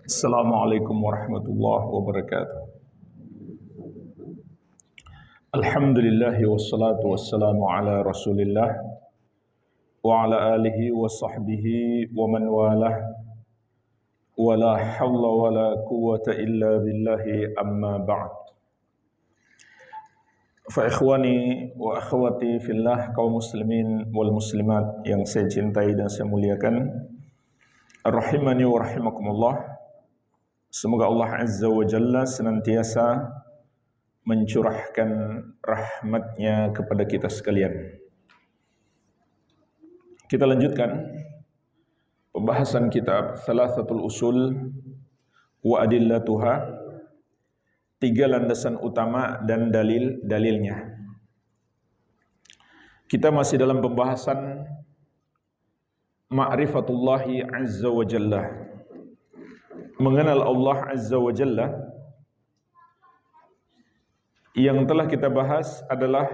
Assalamualaikum warahmatullahi wabarakatuh. Alhamdulillah wassalatu wassalamu ala Rasulillah wa ala alihi wa sahbihi wa man walah. Wa la hawla wa la quwwata illa billahi amma ba'd. Fa ikhwani wa akhwati fillah, kaum muslimin wal muslimat yang saya cintai dan saya muliakan, rahimani wa rahimakumullah. Semoga Allah Azza wa Jalla senantiasa mencurahkan rahmatnya kepada kita sekalian. Kita lanjutkan pembahasan kitab Thalathatul Usul wa Adillatuha, 3 landasan utama dan dalil-dalilnya. Kita masih dalam pembahasan Ma'rifatullahi Azza wa Jalla, mengenal Allah Azza wa Jalla. Yang telah kita bahas adalah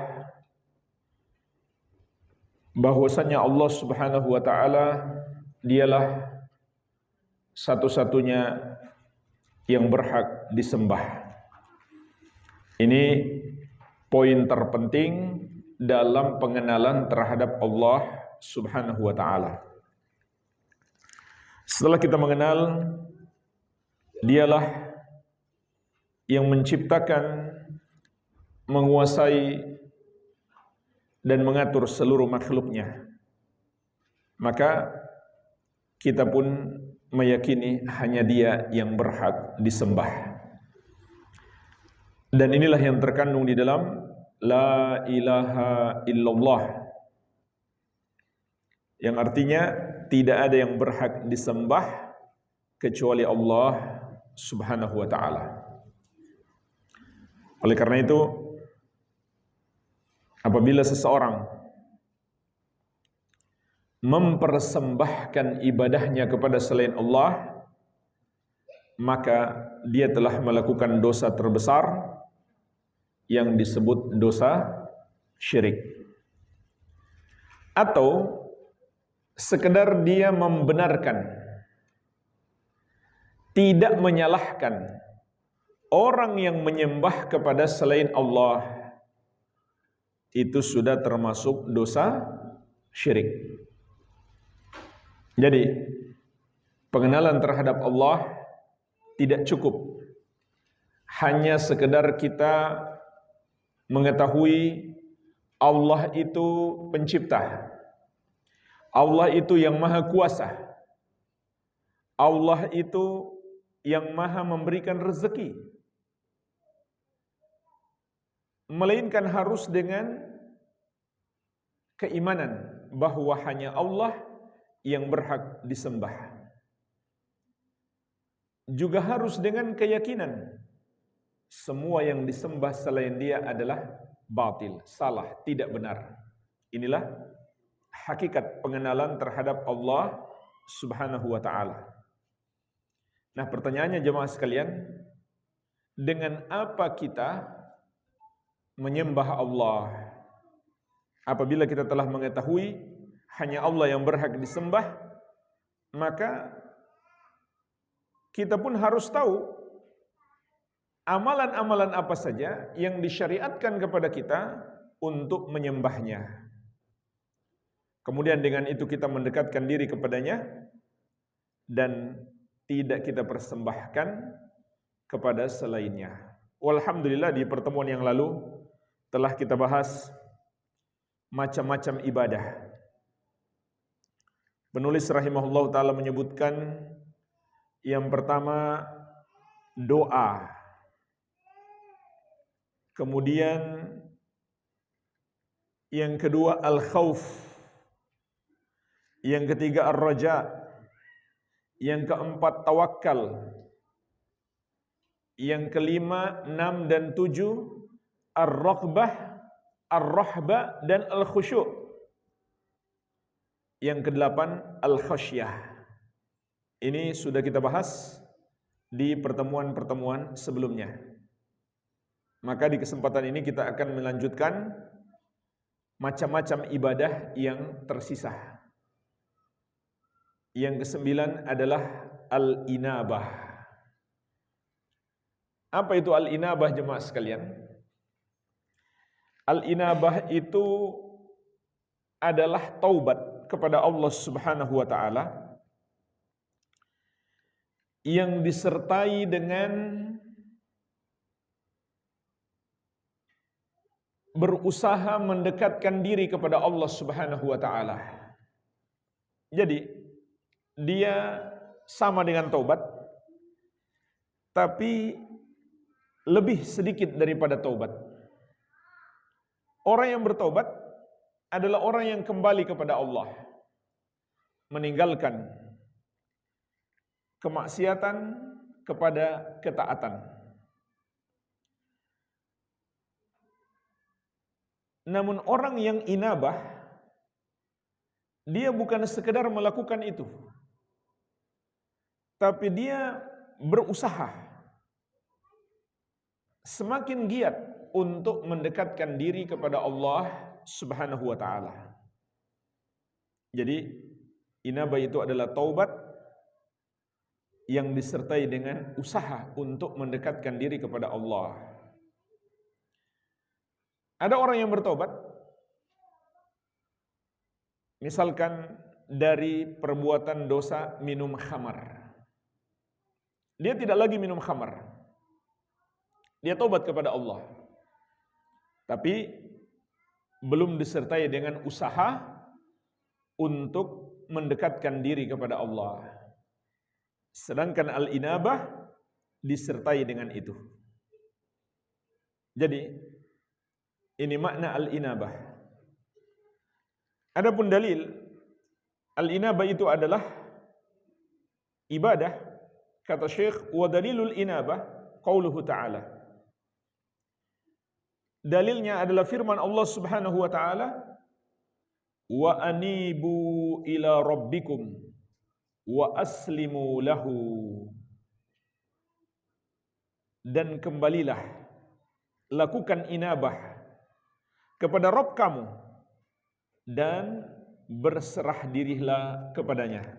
bahwasanya Allah Subhanahu wa taala dialah satu-satunya yang berhak disembah. Ini poin terpenting dalam pengenalan terhadap Allah Subhanahu wa taala. Setelah kita mengenal dialah yang menciptakan, menguasai dan mengatur seluruh makhluknya, maka kita pun meyakini hanya Dia yang berhak disembah. Dan inilah yang terkandung di dalam La ilaha illallah, yang artinya tidak ada yang berhak disembah kecuali Allah Subhanahu wa ta'ala. Oleh karena itu, apabila seseorang mempersembahkan ibadahnya kepada selain Allah, maka dia telah melakukan dosa terbesar yang disebut dosa syirik. Atau sekedar dia membenarkan, tidak menyalahkan orang yang menyembah kepada selain Allah, itu sudah termasuk dosa syirik. Jadi, pengenalan terhadap Allah tidak cukup hanya sekedar kita mengetahui Allah itu pencipta, Allah itu yang maha kuasa, Allah itu yang maha memberikan rezeki, melainkan harus dengan keimanan bahwa hanya Allah yang berhak disembah. Juga harus dengan keyakinan semua yang disembah selain Dia adalah batil, salah, tidak benar. Inilah hakikat pengenalan terhadap Allah Subhanahu wa ta'ala. Nah, pertanyaannya jemaah sekalian, dengan apa kita menyembah Allah? Apabila kita telah mengetahui hanya Allah yang berhak disembah, maka kita pun harus tahu amalan-amalan apa saja yang disyariatkan kepada kita untuk menyembahnya. Kemudian dengan itu kita mendekatkan diri kepadanya dan tidak kita persembahkan kepada selainnya. Walhamdulillah, di pertemuan yang lalu telah kita bahas macam-macam ibadah. Penulis rahimahullah ta'ala menyebutkan yang pertama doa, kemudian yang kedua al-khauf, yang ketiga ar-raja, yang keempat tawakal, yang kelima 6 dan 7 ar-raghbah, ar-rahbah dan al-khusyuk, yang kedelapan al-khasyah. Ini sudah kita bahas di pertemuan-pertemuan sebelumnya. Maka di kesempatan ini kita akan melanjutkan macam-macam ibadah yang tersisa. Yang kesembilan adalah al-inabah. Apa itu al-inabah jemaah sekalian? Al-inabah itu adalah taubat kepada Allah Subhanahu wa taala yang disertai dengan berusaha mendekatkan diri kepada Allah Subhanahu wa taala. Jadi, dia sama dengan taubat, tapi lebih sedikit daripada taubat. Orang yang bertaubat adalah orang yang kembali kepada Allah, meninggalkan kemaksiatan kepada ketaatan. Namun orang yang inabah, dia bukan sekedar melakukan itu, tapi dia berusaha semakin giat untuk mendekatkan diri kepada Allah Subhanahu wa taala. Jadi inabah itu adalah taubat yang disertai dengan usaha untuk mendekatkan diri kepada Allah. Ada orang yang bertobat, misalkan dari perbuatan dosa minum khamar. Dia tidak lagi minum khamar. Dia tobat kepada Allah. Tapi belum disertai dengan usaha untuk mendekatkan diri kepada Allah. Sedangkan al-inabah disertai dengan itu. Jadi ini makna al-inabah. Adapun dalil al-inabah itu adalah ibadah, kata Syekh, wa dalilul inabah qauluhu ta'ala. Dalilnya adalah firman Allah Subhanahu wa taala, wa anibu ila rabbikum wa aslimu lahu. Dan kembalilah, lakukan inabah kepada Rabb kamu dan berserah dirilah kepadanya.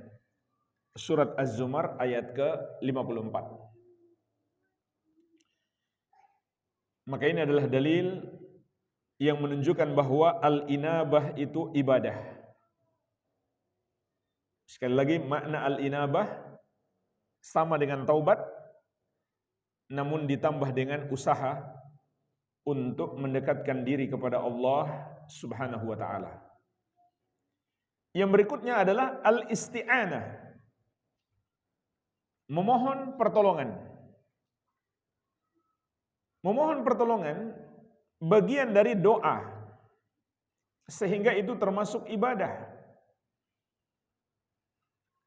Surat Az-Zumar ayat ke-54. Maka ini adalah dalil yang menunjukkan bahwa al-inabah itu ibadah. Sekali lagi, makna al-inabah sama dengan taubat, namun ditambah dengan usaha untuk mendekatkan diri kepada Allah Subhanahu wa taala. Yang berikutnya adalah al-isti'anah, memohon pertolongan. Memohon pertolongan bagian dari doa, sehingga itu termasuk ibadah.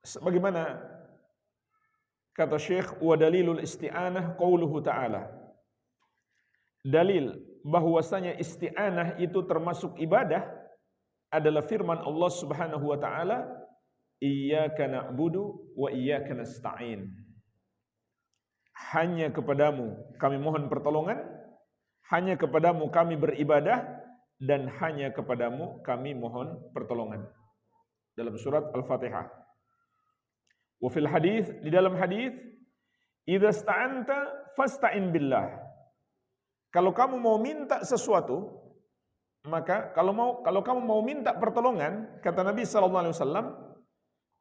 Sebagaimana kata Syekh, wa dalilul isti'anah qauluhu ta'ala. Dalil bahwasanya isti'anah itu termasuk ibadah adalah firman Allah Subhanahu wa taala, iyyaka na'budu wa iyyaka nasta'in. Hanya kepadamu kami mohon pertolongan, hanya kepadamu kami beribadah, dan hanya kepadamu kami mohon pertolongan. Dalam surat Al-Fatihah. Wa fil hadis, di dalam hadis, idza sta'anta fasta'in billah. Kalau kamu mau minta sesuatu, maka kalau kamu mau minta pertolongan, kata Nabi SAW,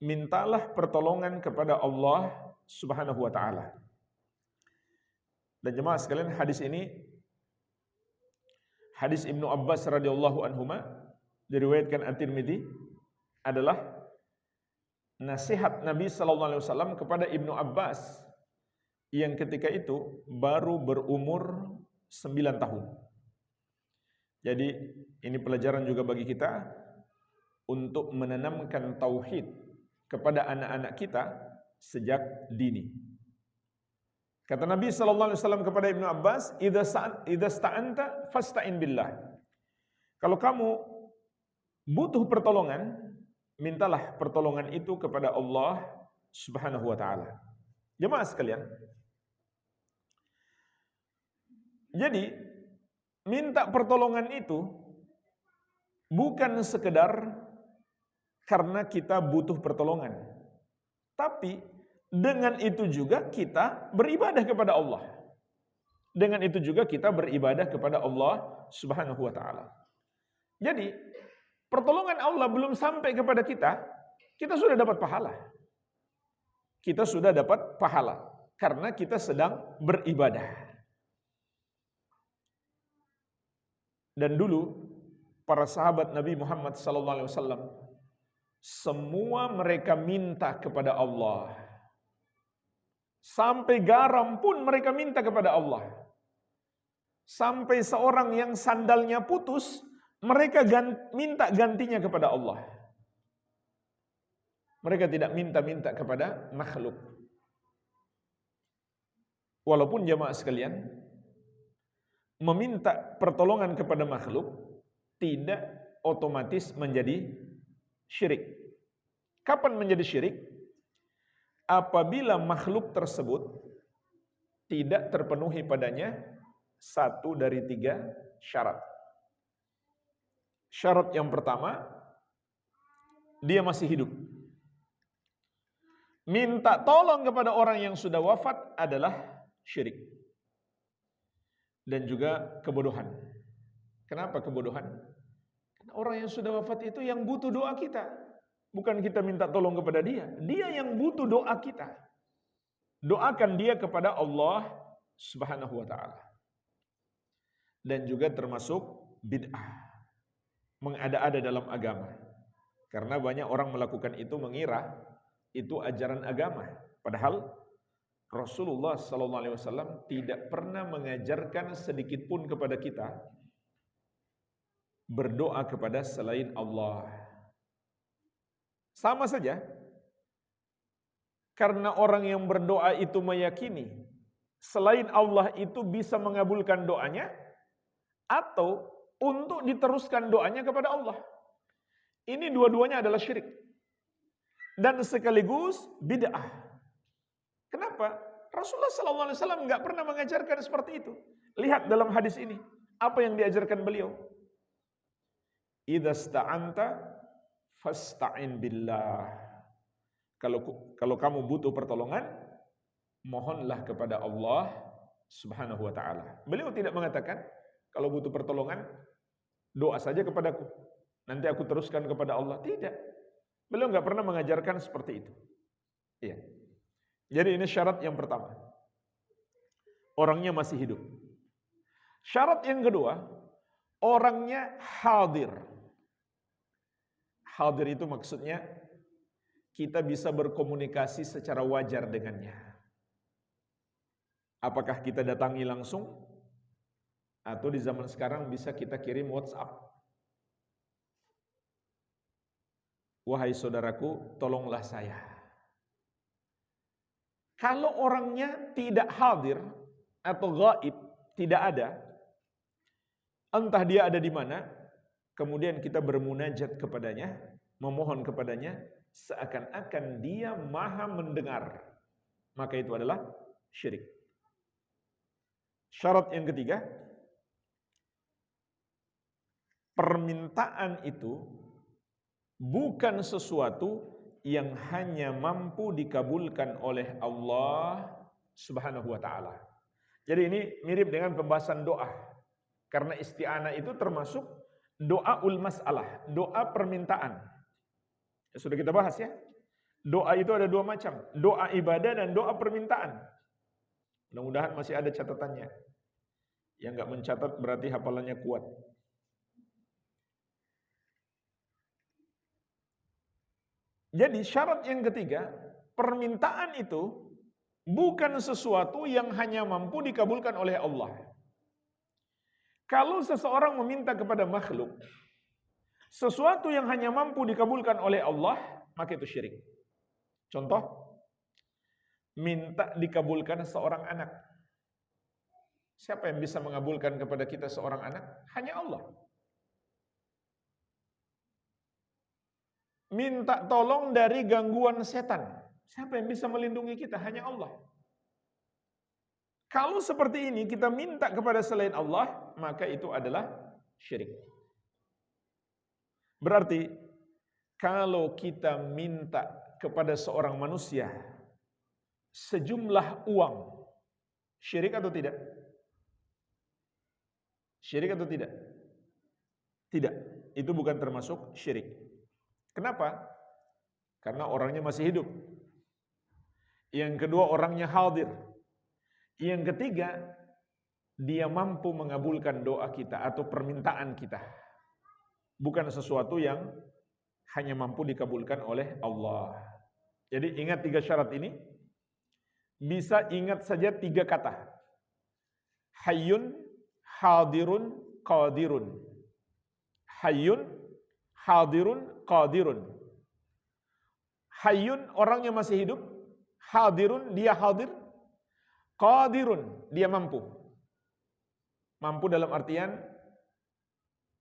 mintalah pertolongan kepada Allah Subhanahu wa taala. Dan jemaah sekalian, hadis ini hadis Ibnu Abbas radhiyallahu anhuma, diriwayatkan At-Tirmidzi, adalah nasihat Nabi SAW kepada Ibnu Abbas yang ketika itu baru berumur 9 tahun. Jadi ini pelajaran juga bagi kita untuk menanamkan tauhid kepada anak-anak kita sejak dini. Kata Nabi SAW kepada Ibnu Abbas, idza sta'anta fasta'in billah. Kalau kamu butuh pertolongan, mintalah pertolongan itu kepada Allah Subhanahu wa taala. Jemaah sekalian, jadi minta pertolongan itu bukan sekedar karena kita butuh pertolongan, tapi dengan itu juga kita beribadah kepada Allah. Dengan itu juga kita beribadah kepada Allah Subhanahu wa taala. Jadi, pertolongan Allah belum sampai kepada kita, kita sudah dapat pahala. Kita sudah dapat pahala karena kita sedang beribadah. Dan dulu para sahabat Nabi Muhammad SAW, semua mereka minta kepada Allah. Sampai garam pun mereka minta kepada Allah. Sampai seorang yang sandalnya putus, mereka minta gantinya kepada Allah. Mereka tidak minta-minta kepada makhluk. Walaupun jamaah sekalian, meminta pertolongan kepada makhluk tidak otomatis menjadi syirik. Kapan menjadi syirik? Apabila makhluk tersebut tidak terpenuhi padanya satu dari 3 syarat. Syarat yang pertama, dia masih hidup. Minta tolong kepada orang yang sudah wafat adalah syirik. Dan juga kebodohan. Kenapa kebodohan? Karena orang yang sudah wafat itu yang butuh doa kita. Bukan kita minta tolong kepada dia. Dia yang butuh doa kita. Doakan dia kepada Allah Subhanahu wa ta'ala. Dan juga termasuk bid'ah. Mengada-ada dalam agama. Karena banyak orang melakukan itu mengira itu ajaran agama. Padahal Rasulullah SAW tidak pernah mengajarkan sedikit pun kepada kita berdoa kepada selain Allah. Sama saja, karena orang yang berdoa itu meyakini selain Allah itu bisa mengabulkan doanya, atau untuk diteruskan doanya kepada Allah. Ini dua-duanya adalah syirik. Dan sekaligus bid'ah. Kenapa? Rasulullah SAW nggak pernah mengajarkan seperti itu. Lihat dalam hadis ini, apa yang diajarkan beliau. Idza sta'anta fasta'in billah. Kalau kamu butuh pertolongan, mohonlah kepada Allah Subhanahu wa taala. Beliau tidak mengatakan kalau butuh pertolongan doa saja kepadaku, nanti aku teruskan kepada Allah. Tidak. Beliau nggak pernah mengajarkan seperti itu. Iya. Jadi ini syarat yang pertama. Orangnya masih hidup. Syarat yang kedua, orangnya hadir. Hadir itu maksudnya kita bisa berkomunikasi secara wajar dengannya. Apakah kita datangi langsung? Atau di zaman sekarang bisa kita kirim WhatsApp. Wahai saudaraku, tolonglah saya. Kalau orangnya tidak hadir atau gaib, tidak ada, entah dia ada di mana, kemudian kita bermunajat kepadanya, memohon kepadanya, seakan-akan dia maha mendengar, maka itu adalah syirik. Syarat yang ketiga, permintaan itu bukan sesuatu yang hanya mampu dikabulkan oleh Allah Subhanahu wa taala. Jadi ini mirip dengan pembahasan doa. Karena isti'anah itu termasuk doaul mas'alah, doa permintaan. Ya, sudah kita bahas ya. Doa itu ada 2 macam, doa ibadah dan doa permintaan. Mudah-mudahan masih ada catatannya. Yang enggak mencatat berarti hafalannya kuat. Jadi syarat yang ketiga, permintaan itu bukan sesuatu yang hanya mampu dikabulkan oleh Allah. Kalau seseorang meminta kepada makhluk, sesuatu yang hanya mampu dikabulkan oleh Allah, maka itu syirik. Contoh, minta dikabulkan seorang anak. Siapa yang bisa mengabulkan kepada kita seorang anak? Hanya Allah. Minta tolong dari gangguan setan. Siapa yang bisa melindungi kita? Hanya Allah. Kalau seperti ini kita minta kepada selain Allah, maka itu adalah syirik. Berarti kalau kita minta kepada seorang manusia sejumlah uang, syirik atau tidak? Syirik atau tidak? Tidak. Itu bukan termasuk syirik. Kenapa? Karena orangnya masih hidup. Yang kedua, orangnya hadir. Yang ketiga, dia mampu mengabulkan doa kita atau permintaan kita. Bukan sesuatu yang hanya mampu dikabulkan oleh Allah. Jadi ingat 3 syarat ini. Bisa ingat saja 3 kata. Hayyun, hadirun, qadirun. Hayyun, hadirun, qadirun. Hayyun, orangnya masih hidup. Hadirun, dia hadir. Qadirun, dia mampu. Mampu dalam artian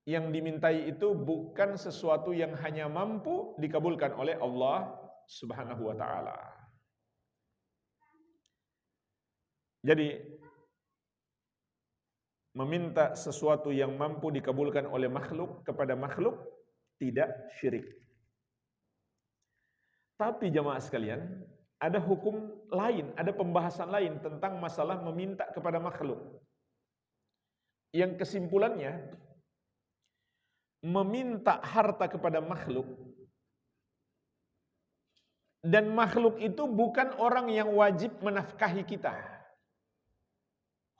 yang dimintai itu bukan sesuatu yang hanya mampu dikabulkan oleh Allah Subhanahu wa taala. Jadi meminta sesuatu yang mampu dikabulkan oleh makhluk kepada makhluk tidak syirik. Tapi jamaah sekalian, ada hukum lain, ada pembahasan lain tentang masalah meminta kepada makhluk. Yang kesimpulannya, meminta harta kepada makhluk, dan makhluk itu bukan orang yang wajib menafkahi kita,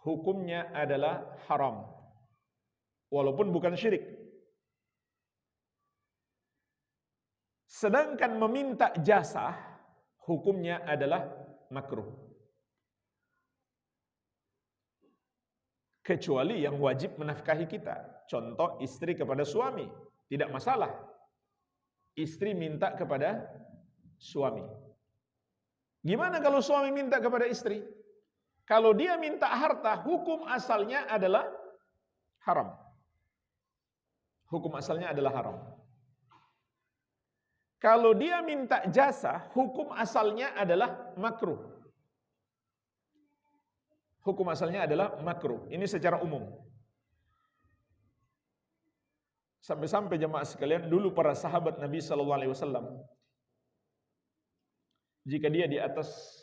hukumnya adalah haram, walaupun bukan syirik. Sedangkan meminta jasa, hukumnya adalah makruh. Kecuali yang wajib menafkahi kita. Contoh, istri kepada suami, tidak masalah. Istri minta kepada suami. Gimana kalau suami minta kepada istri? Kalau dia minta harta, hukum asalnya adalah haram. Hukum asalnya adalah haram. Kalau dia minta jasa, hukum asalnya adalah makruh. Hukum asalnya adalah makruh. Ini secara umum. Sampai-sampai jemaah sekalian, dulu para sahabat Nabi SAW, jika dia di atas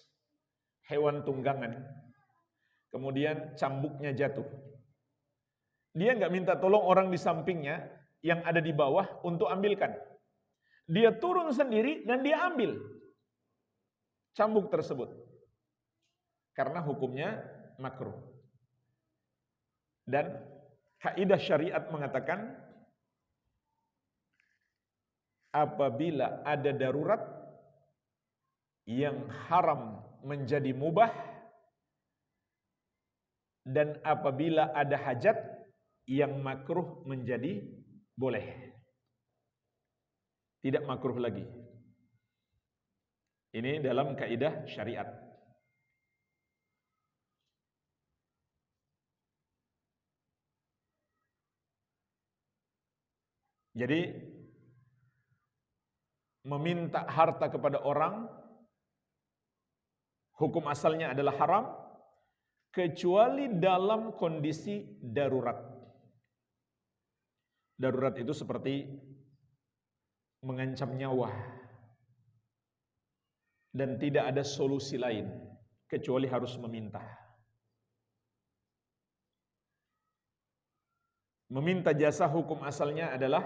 hewan tunggangan, kemudian cambuknya jatuh, dia nggak minta tolong orang di sampingnya yang ada di bawah untuk ambilkan. Dia turun sendiri dan dia ambil cambuk tersebut. Karena hukumnya makruh. Dan kaidah syariat mengatakan, apabila ada darurat yang haram menjadi mubah, dan apabila ada hajat yang makruh menjadi boleh. Tidak makruh lagi. Ini dalam kaidah syariat. Jadi meminta harta kepada orang, hukum asalnya adalah haram, kecuali dalam kondisi darurat. Darurat itu seperti mengancam nyawa, dan tidak ada solusi lain kecuali harus meminta. Meminta jasa hukum asalnya adalah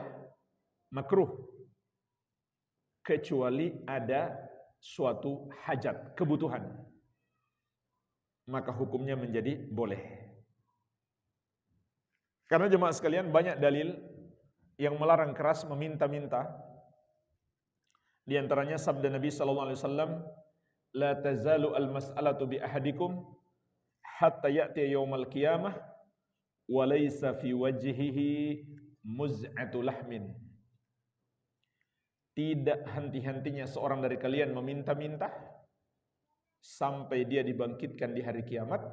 makruh, kecuali ada suatu hajat, kebutuhan, maka hukumnya menjadi boleh. Karena jemaah sekalian, banyak dalil yang melarang keras meminta-minta. Di antaranya sabda Nabi SAW, la tazalu al-mas'alatu bi ahadikum hatta ya'ti yaumal qiyamah wa laysa fi wajhihi muz'atu lahmin. Tidak henti-hentinya seorang dari kalian meminta-minta sampai dia dibangkitkan di hari kiamat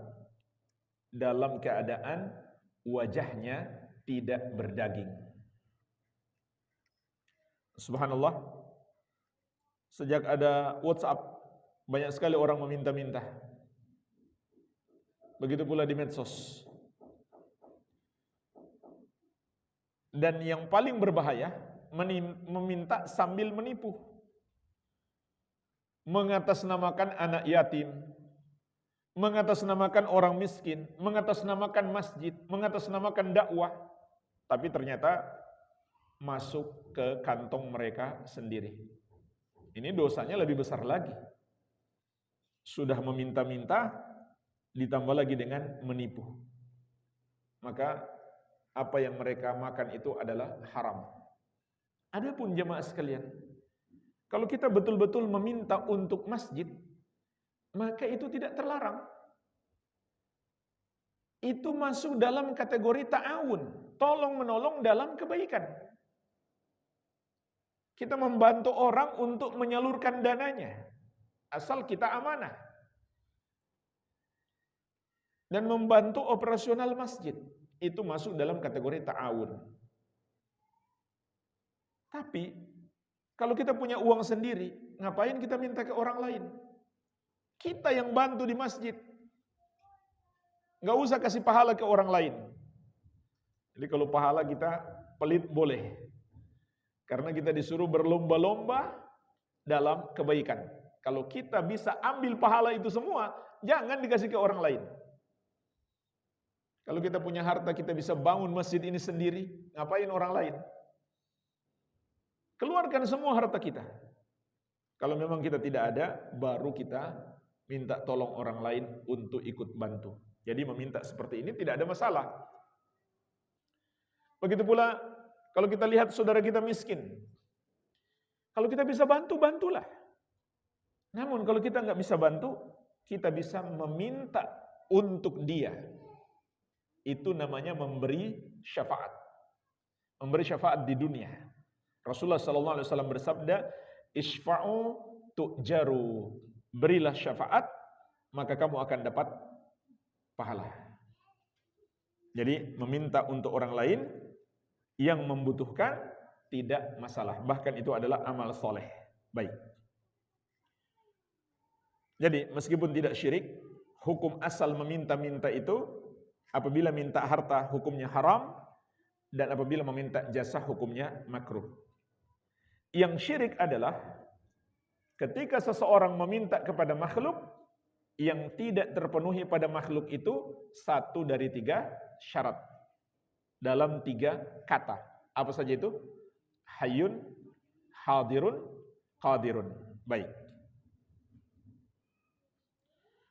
dalam keadaan wajahnya tidak berdaging. Subhanallah. Sejak ada WhatsApp, banyak sekali orang meminta-minta. Begitu pula di medsos. Dan yang paling berbahaya, meminta sambil menipu. Mengatasnamakan anak yatim, mengatasnamakan orang miskin, mengatasnamakan masjid, mengatasnamakan dakwah, tapi ternyata masuk ke kantong mereka sendiri. Ini dosanya lebih besar lagi. Sudah meminta-minta, ditambah lagi dengan menipu. Maka apa yang mereka makan itu adalah haram. Adapun jemaah sekalian, kalau kita betul-betul meminta untuk masjid, maka itu tidak terlarang. Itu masuk dalam kategori ta'awun, tolong-menolong dalam kebaikan. Kita membantu orang untuk menyalurkan dananya, asal kita amanah. Dan membantu operasional masjid, itu masuk dalam kategori ta'awun. Tapi, kalau kita punya uang sendiri, ngapain kita minta ke orang lain? Kita yang bantu di masjid. Nggak usah kasih pahala ke orang lain. Jadi kalau pahala kita pelit boleh. Karena kita disuruh berlomba-lomba dalam kebaikan. Kalau kita bisa ambil pahala itu semua, jangan dikasih ke orang lain. Kalau kita punya harta, kita bisa bangun masjid ini sendiri, ngapain orang lain? Keluarkan semua harta kita. Kalau memang kita tidak ada, baru kita minta tolong orang lain untuk ikut bantu. Jadi meminta seperti ini tidak ada masalah. Begitu pula kalau kita lihat saudara kita miskin. Kalau kita bisa bantu, bantulah. Namun kalau kita nggak bisa bantu, kita bisa meminta untuk dia. Itu namanya memberi syafaat. Memberi syafaat di dunia. Rasulullah SAW bersabda, "Isfa'u tu'jaru." Berilah syafaat, maka kamu akan dapat pahala. Jadi meminta untuk orang lain yang membutuhkan tidak masalah. Bahkan itu adalah amal soleh. Baik. Jadi meskipun tidak syirik, hukum asal meminta-minta itu apabila minta harta hukumnya haram, dan apabila meminta jasa hukumnya makruh. Yang syirik adalah ketika seseorang meminta kepada makhluk yang tidak terpenuhi pada makhluk itu satu dari 3 syarat dalam 3 kata. Apa saja itu? Hayyun, hadirun, qadirun. Baik.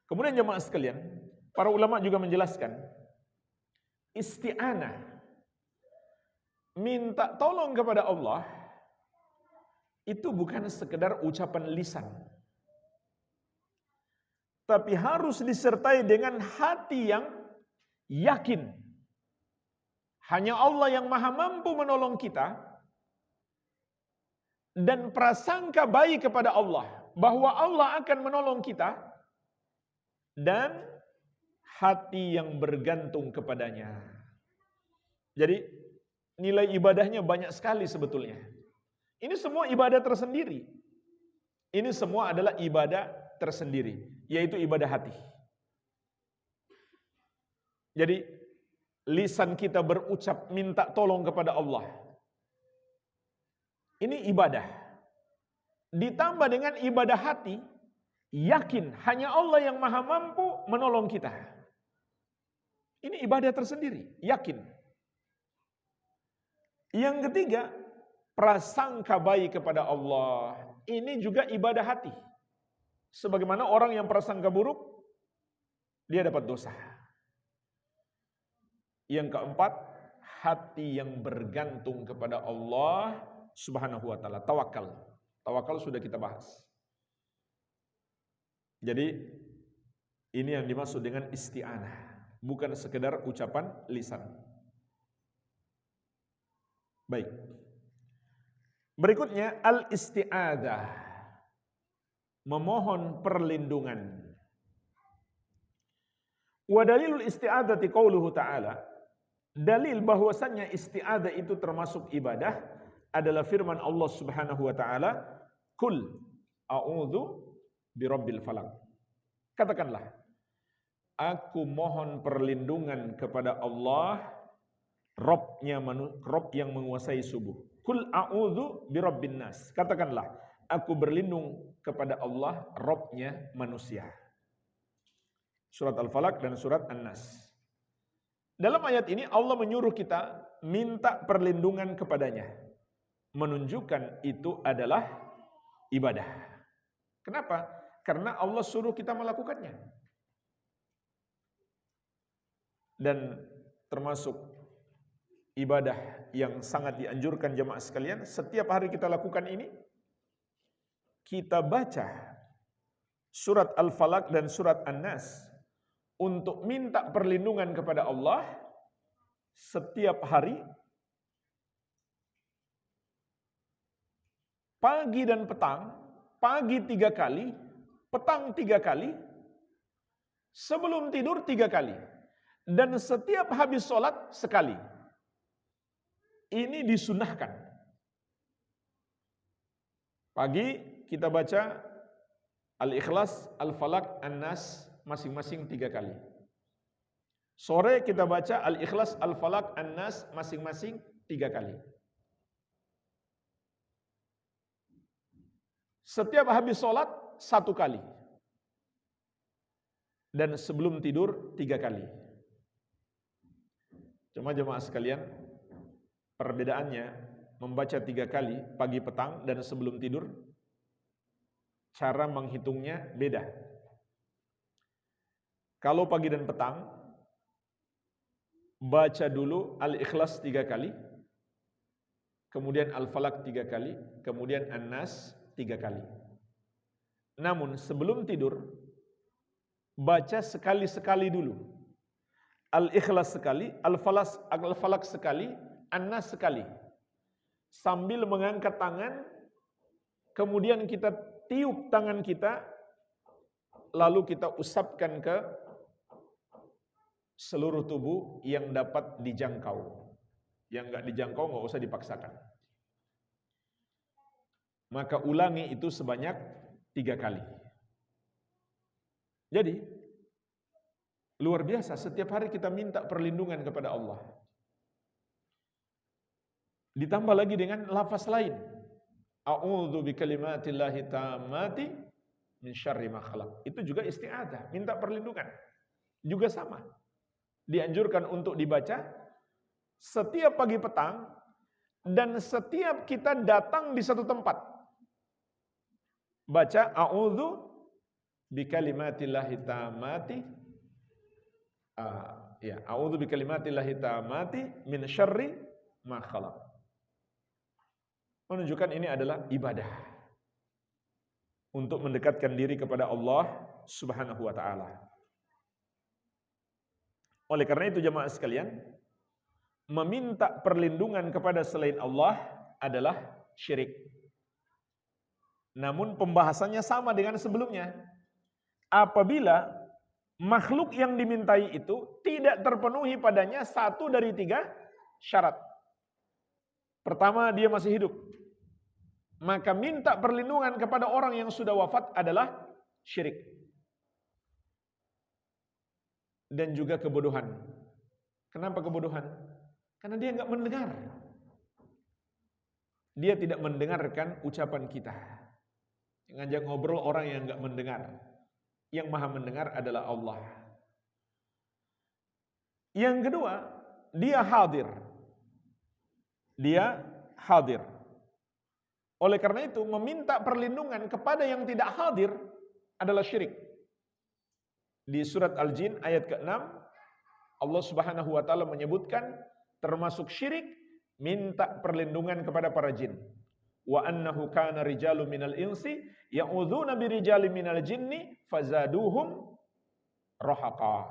Kemudian jemaah sekalian, para ulama juga menjelaskan isti'anah, minta tolong kepada Allah, itu bukan sekedar ucapan lisan, tapi harus disertai dengan hati yang yakin. Hanya Allah yang maha mampu menolong kita, dan prasangka baik kepada Allah, bahwa Allah akan menolong kita, dan hati yang bergantung kepadanya. Jadi nilai ibadahnya banyak sekali sebetulnya. Ini semua ibadah tersendiri. Ini semua adalah ibadah tersendiri, yaitu ibadah hati. Jadi lisan kita berucap minta tolong kepada Allah. Ini ibadah. Ditambah dengan ibadah hati, yakin hanya Allah yang maha mampu menolong kita. Ini ibadah tersendiri, yakin. Yang ketiga, prasangka baik kepada Allah. Ini juga ibadah hati. Sebagaimana orang yang prasangka buruk, dia dapat dosa. Yang keempat, hati yang bergantung kepada Allah Subhanahu wa ta'ala. Tawakal. Tawakal sudah kita bahas. Jadi ini yang dimaksud dengan isti'anah, bukan sekedar ucapan lisan. Baik. Berikutnya al-isti'adzah, memohon perlindungan. Wa dalilul isti'adzati qauluhu ta'ala, dalil bahwasannya isti'adzah itu termasuk ibadah adalah firman Allah Subhanahu wa ta'ala, "Qul a'udzu birabbil falaq." Katakanlah, aku mohon perlindungan kepada Allah, Rob yang menguasai subuh. Qul a'udzu birabbin nas. Katakanlah, aku berlindung kepada Allah, Robnya manusia. Surat Al-Falaq dan surat An-Nas. Dalam ayat ini Allah menyuruh kita minta perlindungan kepadanya. Menunjukkan itu adalah ibadah. Kenapa? Karena Allah suruh kita melakukannya. Dan termasuk ibadah yang sangat dianjurkan jemaah sekalian, setiap hari kita lakukan ini, kita baca surat Al-Falaq dan surat An-Nas untuk minta perlindungan kepada Allah setiap hari, pagi dan petang, pagi 3 kali, petang 3 kali, sebelum tidur 3 kali, dan setiap habis sholat sekali. Ini disunahkan. Pagi kita baca Al-Ikhlas, Al-Falaq, An-Nas masing-masing 3 kali. Sore kita baca Al-Ikhlas, Al-Falaq, An-Nas masing-masing 3 kali. Setiap habis sholat 1 kali. Dan sebelum tidur 3 kali. Cuma jemaah sekalian, perbedaannya membaca 3 kali pagi petang dan sebelum tidur, cara menghitungnya beda. Kalau pagi dan petang, baca dulu Al-Ikhlas 3 kali, kemudian Al-Falaq 3 kali, kemudian An-Nas 3 kali. Namun sebelum tidur, baca sekali-sekali dulu. Al-Ikhlas sekali, Al-Falaq sekali, An-Nas sekali. Sambil mengangkat tangan, kemudian kita tiup tangan kita, lalu kita usapkan ke seluruh tubuh yang dapat dijangkau. Yang enggak dijangkau enggak usah dipaksakan. Maka ulangi itu sebanyak 3 kali. Jadi, luar biasa setiap hari kita minta perlindungan kepada Allah. Ditambah lagi dengan lafaz lain. A'udzu bikalimatillahi tammati min syarri ma khalaq. Itu juga isti'adzah, minta perlindungan. Juga sama. Dianjurkan untuk dibaca setiap pagi petang dan setiap kita datang di satu tempat. Baca a'udzu bikalimatillahi tammati a'udzu bikalimatillahi tammati min syarri ma khalaq. Menunjukkan ini adalah ibadah untuk mendekatkan diri kepada Allah Subhanahu wa taala. Oleh karena itu jemaah sekalian, meminta perlindungan kepada selain Allah adalah syirik. Namun pembahasannya sama dengan sebelumnya. Apabila makhluk yang dimintai itu tidak terpenuhi padanya 1 dari 3 syarat. Pertama, dia masih hidup. Maka minta perlindungan kepada orang yang sudah wafat adalah syirik. Dan juga kebodohan. Kenapa kebodohan? Karena dia enggak mendengar. Dia tidak mendengarkan ucapan kita. Ngajak ngobrol orang yang enggak mendengar. Yang maha mendengar adalah Allah. Yang kedua, dia hadir. Dia hadir. Oleh karena itu, meminta perlindungan kepada yang tidak hadir adalah syirik. Di surat Al-Jin ayat ke-6, Allah Subhanahu wa taala menyebutkan termasuk syirik minta perlindungan kepada para jin. Wa annahu kana rijalun minal insi ya'udzuna birijalin minal jinni fazaduhum rahaqa.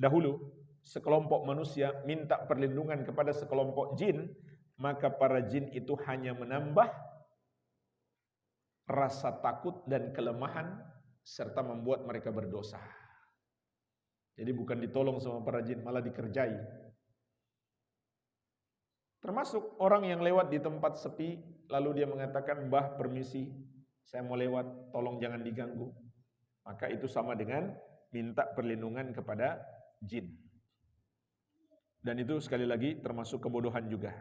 Dahulu sekelompok manusia minta perlindungan kepada sekelompok jin, maka para jin itu hanya menambah rasa takut dan kelemahan serta membuat mereka berdosa. Jadi bukan ditolong sama para jin, malah dikerjai. Termasuk orang yang lewat di tempat sepi, lalu dia mengatakan, "Mbah, permisi, saya mau lewat, tolong jangan diganggu." Maka itu sama dengan minta perlindungan kepada jin. Dan itu sekali lagi termasuk kebodohan juga.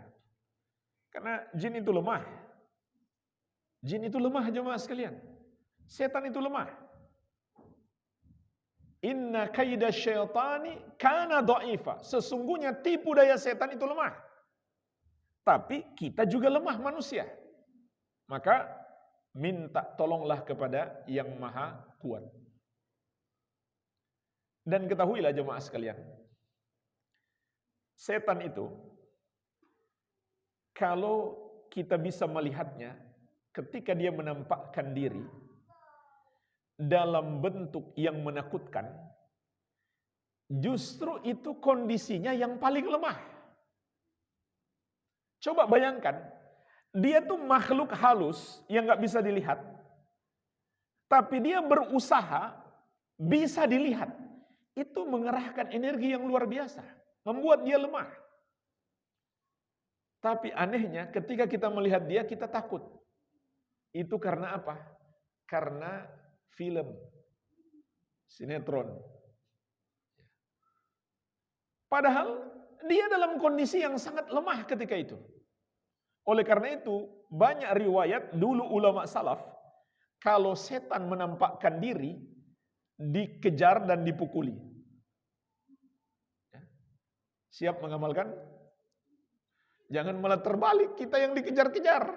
Karena jin itu lemah. Jin itu lemah jemaah sekalian. Setan itu lemah. Inna kaida syaitani kana dha'ifa. Sesungguhnya tipu daya setan itu lemah. Tapi kita juga lemah manusia. Maka minta tolonglah kepada yang maha kuat. Dan ketahuilah jemaah sekalian, setan itu kalau kita bisa melihatnya ketika dia menampakkan diri dalam bentuk yang menakutkan, justru itu kondisinya yang paling lemah. Coba bayangkan, dia tuh makhluk halus yang gak bisa dilihat, tapi dia berusaha bisa dilihat. Itu mengerahkan energi yang luar biasa, membuat dia lemah. Tapi anehnya ketika kita melihat dia, kita takut. Itu karena apa? Karena film, sinetron. Padahal dia dalam kondisi yang sangat lemah ketika itu. Oleh karena itu, banyak riwayat dulu ulama salaf, kalau setan menampakkan diri, dikejar dan dipukuli. Siap mengamalkan? Jangan malah terbalik, kita yang dikejar-kejar.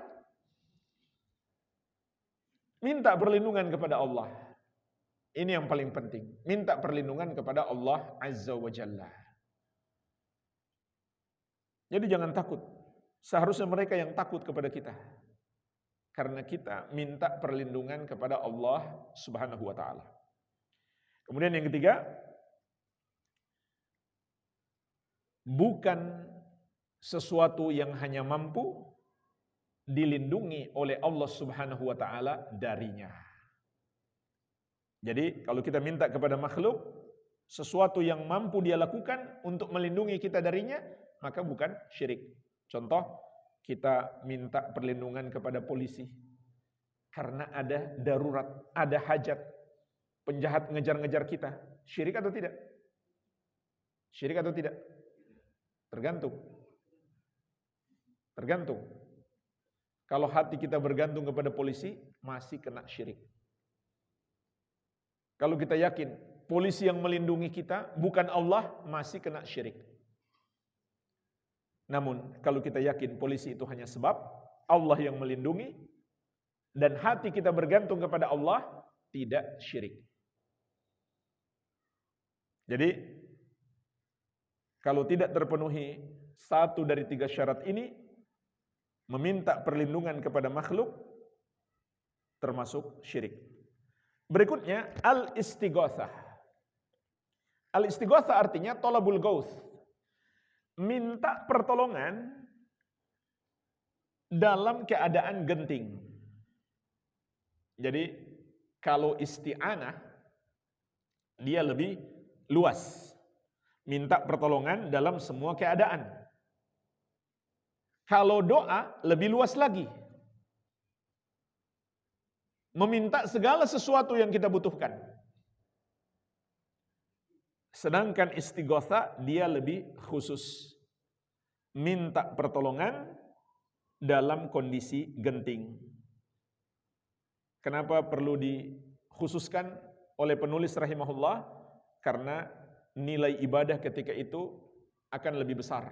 Minta perlindungan kepada Allah. Ini yang paling penting. Minta perlindungan kepada Allah Azza wa Jalla. Jadi jangan takut. Seharusnya mereka yang takut kepada kita. Karena kita minta perlindungan kepada Allah Subhanahu wa ta'ala. Kemudian yang ketiga, bukan sesuatu yang hanya mampu dilindungi oleh Allah Subhanahu wa ta'ala darinya. Jadi kalau kita minta kepada makhluk sesuatu yang mampu dia lakukan untuk melindungi kita darinya, maka bukan syirik. Contoh, kita minta perlindungan kepada polisi karena ada darurat, ada hajat, penjahat ngejar-ngejar kita. Syirik atau tidak? Syirik atau tidak? Tergantung. Tergantung. Kalau hati kita bergantung kepada polisi, masih kena syirik. Kalau kita yakin polisi yang melindungi kita bukan Allah, masih kena syirik. Namun kalau kita yakin polisi itu hanya sebab, Allah yang melindungi, dan hati kita bergantung kepada Allah, tidak syirik. Jadi kalau tidak terpenuhi satu dari tiga syarat ini, meminta perlindungan kepada makhluk termasuk syirik. Berikutnya al-istighatsah. Al-istighatsah artinya thalabul ghauts. Minta pertolongan dalam keadaan genting. Jadi kalau isti'anah dia lebih luas. Minta pertolongan dalam semua keadaan. Kalau doa lebih luas lagi. Meminta segala sesuatu yang kita butuhkan. Sedangkan istighatsah dia lebih khusus. Minta pertolongan dalam kondisi genting. Kenapa perlu dikhususkan oleh penulis rahimahullah? Karena nilai ibadah ketika itu akan lebih besar.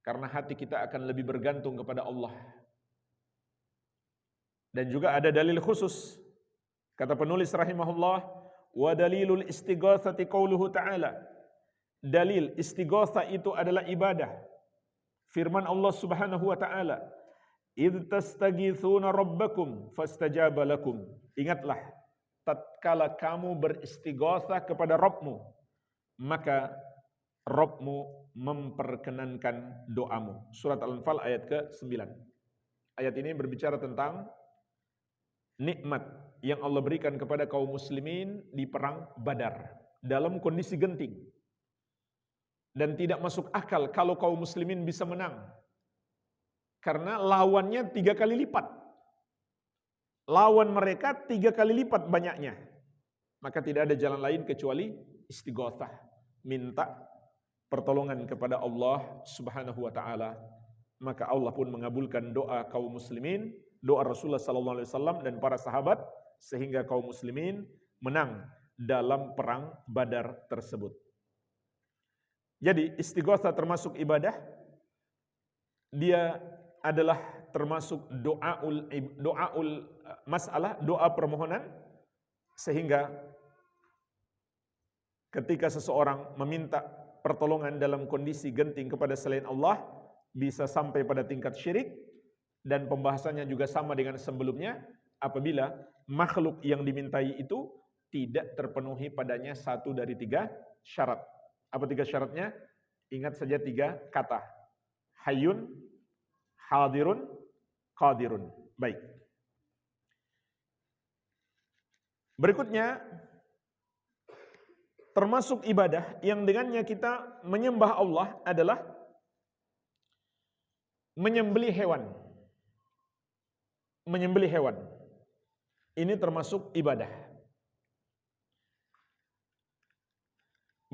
Karena hati kita akan lebih bergantung kepada Allah. Dan juga ada dalil khusus. Kata penulis rahimahullah, wa dalilul istighatsati qauluhu ta'ala. Dalil istighatsah itu adalah ibadah. Firman Allah Subhanahu wa ta'ala, "Idz tastaghitsuna rabbakum fastajaba lakum." Ingatlah tatkala kamu beristighatsah kepada Rabbmu, maka Rabbmu memperkenankan doamu. Surat Al-Anfal ayat ke-9. Ayat ini berbicara tentang nikmat yang Allah berikan kepada kaum muslimin di perang Badar dalam kondisi genting. Dan tidak masuk akal kalau kaum muslimin bisa menang. Karena lawannya 3 kali lipat. Lawan mereka 3 kali lipat banyaknya. Maka tidak ada jalan lain kecuali istighatsah. Minta pertolongan kepada Allah Subhanahu wa ta'ala. Maka Allah pun mengabulkan doa kaum muslimin, doa Rasulullah sallallahu alaihi wasallam dan para sahabat, sehingga kaum muslimin menang dalam perang Badar tersebut. Jadi istighatsah termasuk ibadah, dia adalah termasuk doaul masalah, doa permohonan, sehingga ketika seseorang meminta pertolongan dalam kondisi genting kepada selain Allah, bisa sampai pada tingkat syirik, dan pembahasannya juga sama dengan sebelumnya, apabila makhluk yang dimintai itu tidak terpenuhi padanya satu dari 3 syarat. Apa 3 syaratnya? Ingat saja 3 kata. Hayyun, hadirun, qadirun. Baik. Berikutnya, termasuk ibadah yang dengannya kita menyembah Allah adalah menyembelih hewan. Menyembelih hewan. Ini termasuk ibadah.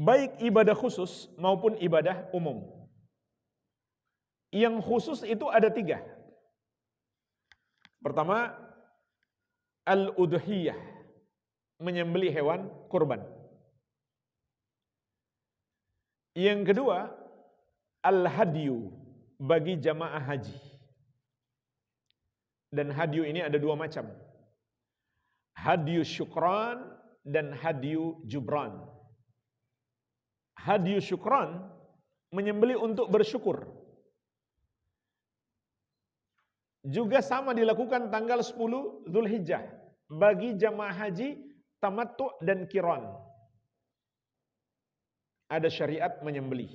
Baik ibadah khusus maupun ibadah umum. Yang khusus itu ada 3. Pertama, al-udhiyah, menyembelih hewan kurban. Yang kedua, al-hadyu, bagi jamaah haji. Dan hadyu ini ada 2 macam. Hadyu syukran dan hadyu jubran. Hadyu syukran, menyembelih untuk bersyukur. Juga sama dilakukan tanggal 10 Zulhijjah bagi jamaah haji tamattu dan qiran. Ada syariat menyembelih.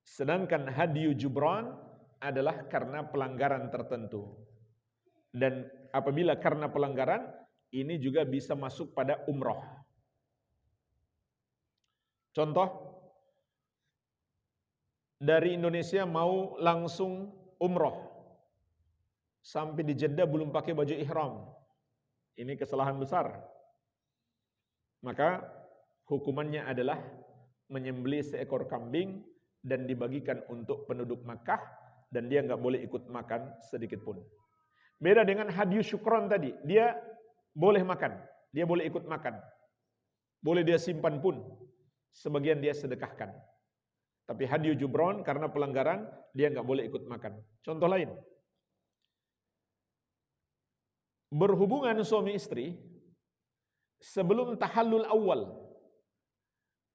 Sedangkan hadyu jubran adalah karena pelanggaran tertentu. Dan apabila karena pelanggaran, ini juga bisa masuk pada umroh. Contoh, dari Indonesia mau langsung umroh, sampai di Jeddah belum pakai baju ihram. Ini kesalahan besar. Maka hukumannya adalah menyembelih seekor kambing dan dibagikan untuk penduduk Makkah, dan dia nggak boleh ikut makan sedikit pun. Beda dengan hadyu syukron tadi, dia boleh makan, dia boleh ikut makan, boleh dia simpan pun, sebagian dia sedekahkan. Tapi hadyu jubron karena pelanggaran, dia nggak boleh ikut makan. Contoh lain, berhubungan suami istri sebelum tahallul awal,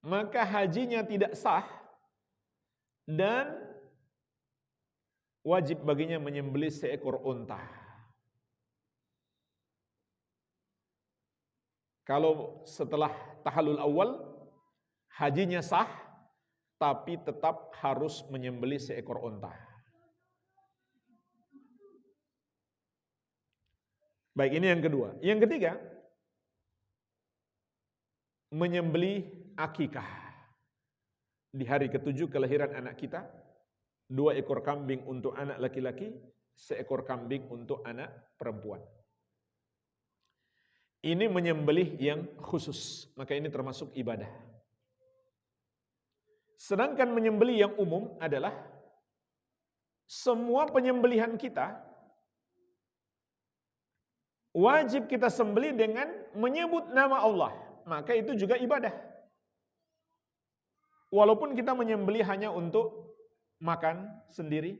maka hajinya tidak sah dan wajib baginya menyembelih seekor unta. Kalau setelah tahallul awal hajinya sah, tapi tetap harus menyembelih seekor unta. Baik, ini yang kedua. Yang ketiga, menyembelih akikah. Di hari ke-7 kelahiran anak kita, 2 ekor kambing untuk anak laki-laki, 1 ekor kambing untuk anak perempuan. Ini menyembelih yang khusus, maka ini termasuk ibadah. Sedangkan menyembelih yang umum adalah semua penyembelihan kita wajib kita sembelih dengan menyebut nama Allah, maka itu juga ibadah. Walaupun kita menyembelih hanya untuk makan sendiri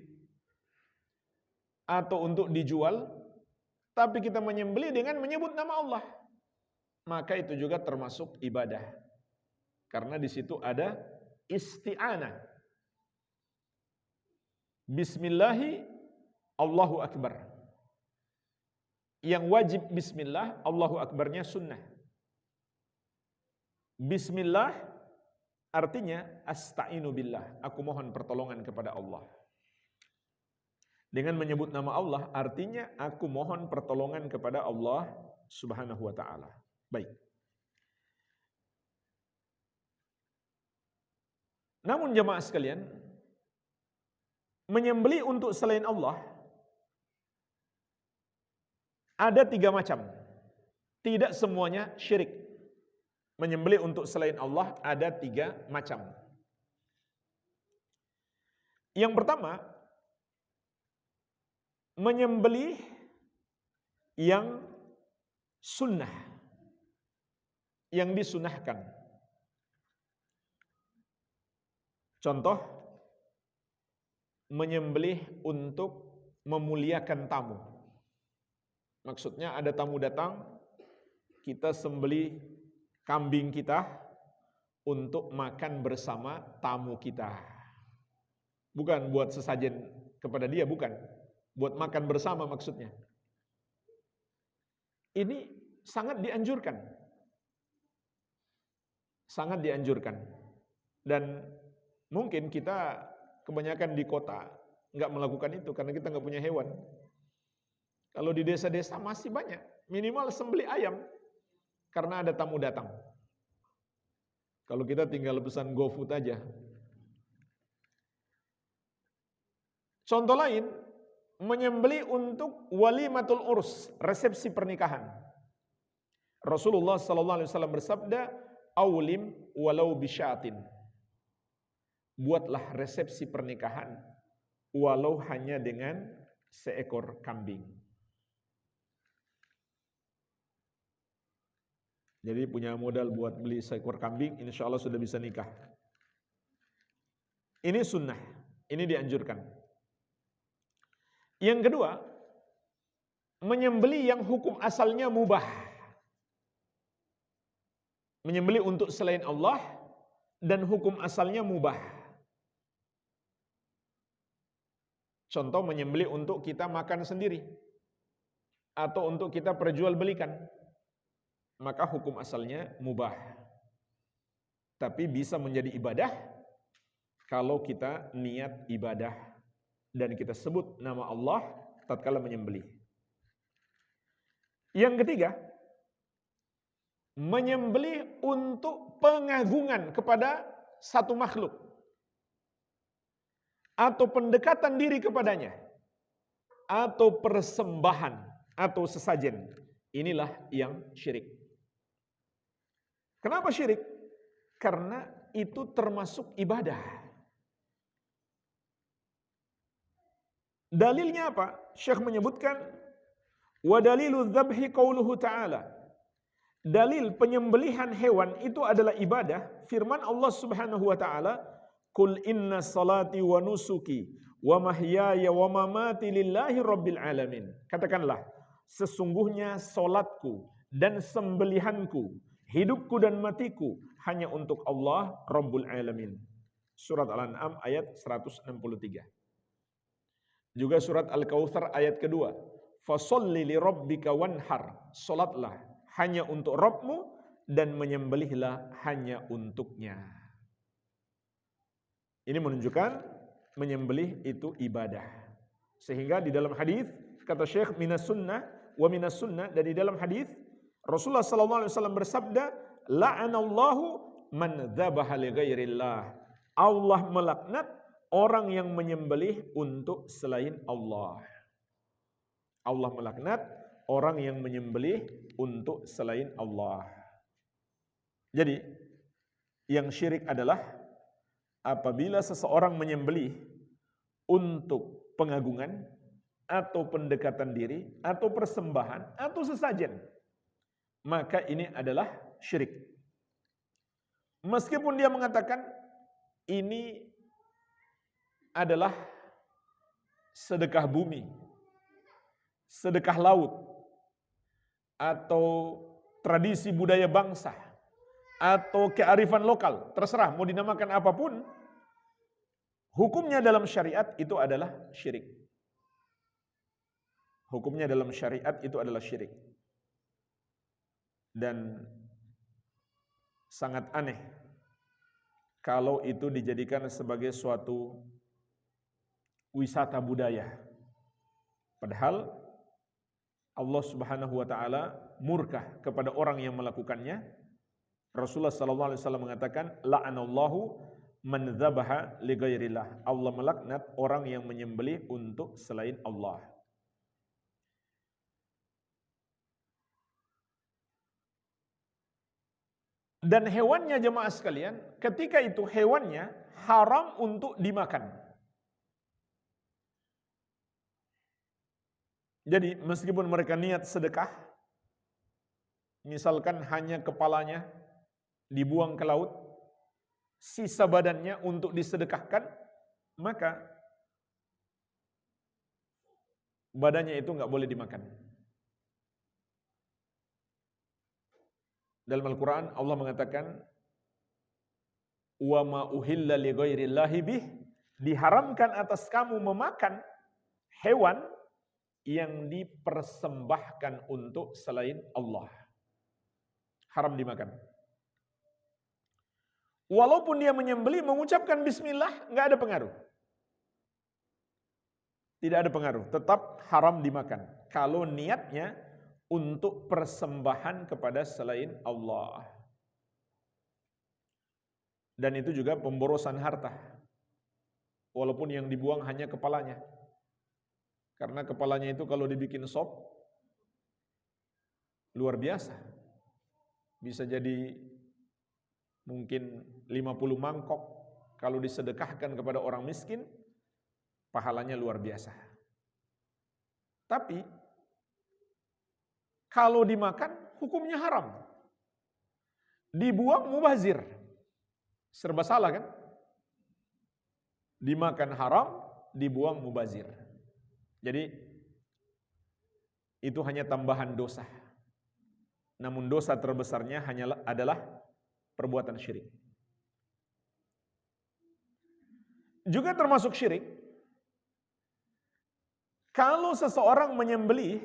atau untuk dijual, tapi kita menyembelih dengan menyebut nama Allah, maka itu juga termasuk ibadah. Karena di situ ada isti'anah. Bismillahi Allahu Akbar. Yang wajib bismillah, Allahu Akbarnya sunnah. Bismillah artinya asta'inu billah, aku mohon pertolongan kepada Allah. Dengan menyebut nama Allah artinya aku mohon pertolongan kepada Allah Subhanahu wa taala. Baik. Namun jemaah sekalian, menyembelih untuk selain Allah ada 3 macam. Tidak semuanya syirik. Menyembelih untuk selain Allah ada 3 macam. Yang pertama, menyembelih yang sunnah. yang disunahkan. Contoh, menyembelih untuk memuliakan tamu. Maksudnya ada tamu datang, kita sembelih kambing kita untuk makan bersama tamu kita. Bukan buat sesajen kepada dia, bukan. Buat makan bersama maksudnya. Ini sangat dianjurkan. Sangat dianjurkan. Dan mungkin kita kebanyakan di kota nggak melakukan itu karena kita nggak punya hewan. Kalau di desa-desa masih banyak. Minimal sembelih ayam karena ada tamu datang. Kalau kita tinggal pesan GoFood aja. Contoh lain, menyembelih untuk walimatul urs, resepsi pernikahan. Rasulullah sallallahu alaihi wasallam bersabda, "Aulim walau bisyatin." Buatlah resepsi pernikahan walau hanya dengan seekor kambing. Jadi punya modal buat beli seekor kambing, insya Allah sudah bisa nikah. Ini sunnah, ini dianjurkan. Yang kedua, menyembelih yang hukum asalnya mubah. Menyembelih untuk selain Allah dan hukum asalnya mubah. Contoh menyembelih untuk kita makan sendiri atau untuk kita perjualbelikan. Maka hukum asalnya mubah. Tapi bisa menjadi ibadah kalau kita niat ibadah dan kita sebut nama Allah tatkala menyembelih. Yang ketiga, menyembelih untuk pengagungan kepada satu makhluk atau pendekatan diri kepadanya atau persembahan atau sesajen. Inilah yang syirik. Kenapa syirik? Karena itu termasuk ibadah. Dalilnya apa? Syekh menyebutkan wa dalilu dzabhi qauluhu ta'ala. Dalil penyembelihan hewan itu adalah ibadah. Firman Allah Subhanahu wa taala, "Qul inna salati wa nusuki wa mahyaya wa mamati lillahi rabbil alamin." Katakanlah, sesungguhnya salatku dan sembelihanku, hidupku dan matiku hanya untuk Allah Rabbul Alamin. Surat Al-An'am ayat 163. Juga surat Al-Kautsar ayat kedua. Fasholli li rabbika wanhar. Salatlah hanya untuk Rabbmu dan menyembelihlah hanya untuknya. Ini menunjukkan menyembelih itu ibadah. Sehingga di dalam hadis kata Syekh minas sunnah wa minas sunnah, dan di dalam hadis Rasulullah sallallahu alaihi wasallam bersabda, "La'anallahu man dzabaha li ghairillah." Allah melaknat orang yang menyembelih untuk selain Allah. Allah melaknat orang yang menyembelih untuk selain Allah. Jadi, yang syirik adalah apabila seseorang menyembelih untuk pengagungan atau pendekatan diri atau persembahan atau sesajen, maka ini adalah syirik. Meskipun dia mengatakan ini adalah sedekah bumi, sedekah laut, atau tradisi budaya bangsa, atau kearifan lokal, terserah mau dinamakan apapun, hukumnya dalam syariat itu adalah syirik. Hukumnya dalam syariat itu adalah syirik. Dan sangat aneh kalau itu dijadikan sebagai suatu wisata budaya. Padahal Allah Subhanahu wa taala murka kepada orang yang melakukannya. Rasulullah sallallahu alaihi wasallam mengatakan, la'anallahu man dzabaha li ghairillah. Allah melaknat orang yang menyembelih untuk selain Allah. Dan hewannya jemaah sekalian, ketika itu hewannya haram untuk dimakan. Jadi meskipun mereka niat sedekah, misalkan hanya kepalanya dibuang ke laut, sisa badannya untuk disedekahkan, maka badannya itu nggak boleh dimakan. Dalam Al-Quran Allah mengatakan, wa ma uhilla li ghairillahi bih, diharamkan atas kamu memakan hewan yang dipersembahkan untuk selain Allah. Haram dimakan. Walaupun dia menyembelih mengucapkan bismillah, nggak ada pengaruh. Tidak ada pengaruh, tetap haram dimakan. Kalau niatnya untuk persembahan kepada selain Allah. Dan itu juga pemborosan harta. Walaupun yang dibuang hanya kepalanya. Karena kepalanya itu kalau dibikin sop, luar biasa. Bisa jadi mungkin 50 mangkok. Kalau disedekahkan kepada orang miskin, pahalanya luar biasa. Tapi, kalau dimakan, hukumnya haram. Dibuang mubazir. Serba salah kan? Dimakan haram, dibuang mubazir. Jadi, itu hanya tambahan dosa. Namun dosa terbesarnya hanyalah adalah perbuatan syirik. Juga termasuk syirik, kalau seseorang menyembelih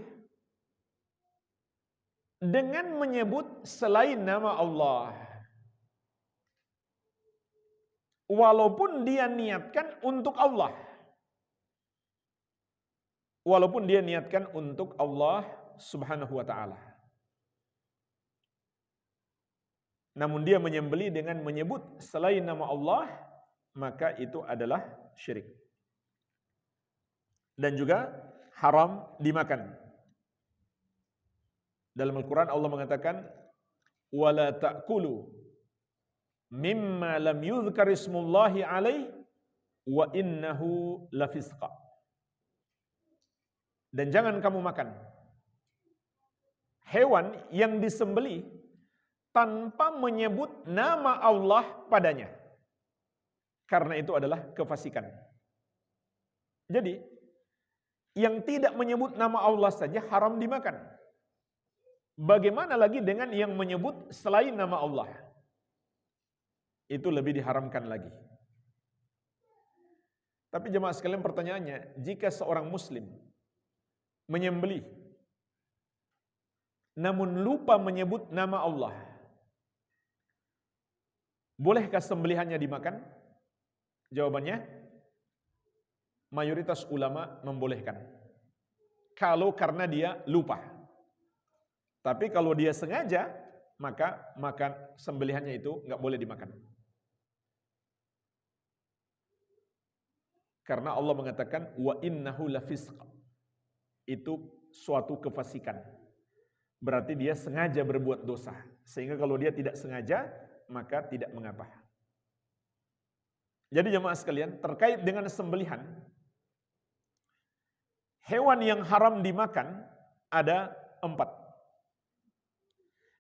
dengan menyebut selain nama Allah, walaupun dia niatkan untuk Allah. Walaupun dia niatkan untuk Allah Subhanahu wa ta'ala. Namun dia menyembelih dengan menyebut selain nama Allah, maka itu adalah syirik. Dan juga haram dimakan. Dalam Al-Quran Allah mengatakan, وَلَا تَأْكُلُوا مِمَّا لَمْ يُذْكَرِ اسْمُ اللَّهِ عَلَيْهِ وَإِنَّهُ لَفِسْقَ. Dan jangan kamu makan hewan yang disembelih tanpa menyebut nama Allah padanya. Karena itu adalah kefasikan. Jadi, yang tidak menyebut nama Allah saja haram dimakan. Bagaimana lagi dengan yang menyebut selain nama Allah? Itu lebih diharamkan lagi. Tapi jemaah sekalian, pertanyaannya, jika seorang muslim menyembelih namun lupa menyebut nama Allah, bolehkah sembelihannya dimakan? Jawabannya, mayoritas ulama membolehkan. Kalau karena dia lupa. Tapi kalau dia sengaja, maka makan sembelihannya itu nggak boleh dimakan. Karena Allah mengatakan wa innahu lafisq. Itu suatu kefasikan. Berarti dia sengaja berbuat dosa. Sehingga kalau dia tidak sengaja, maka tidak mengapa. Jadi jemaah sekalian, terkait dengan sembelihan, hewan yang haram dimakan ada 4.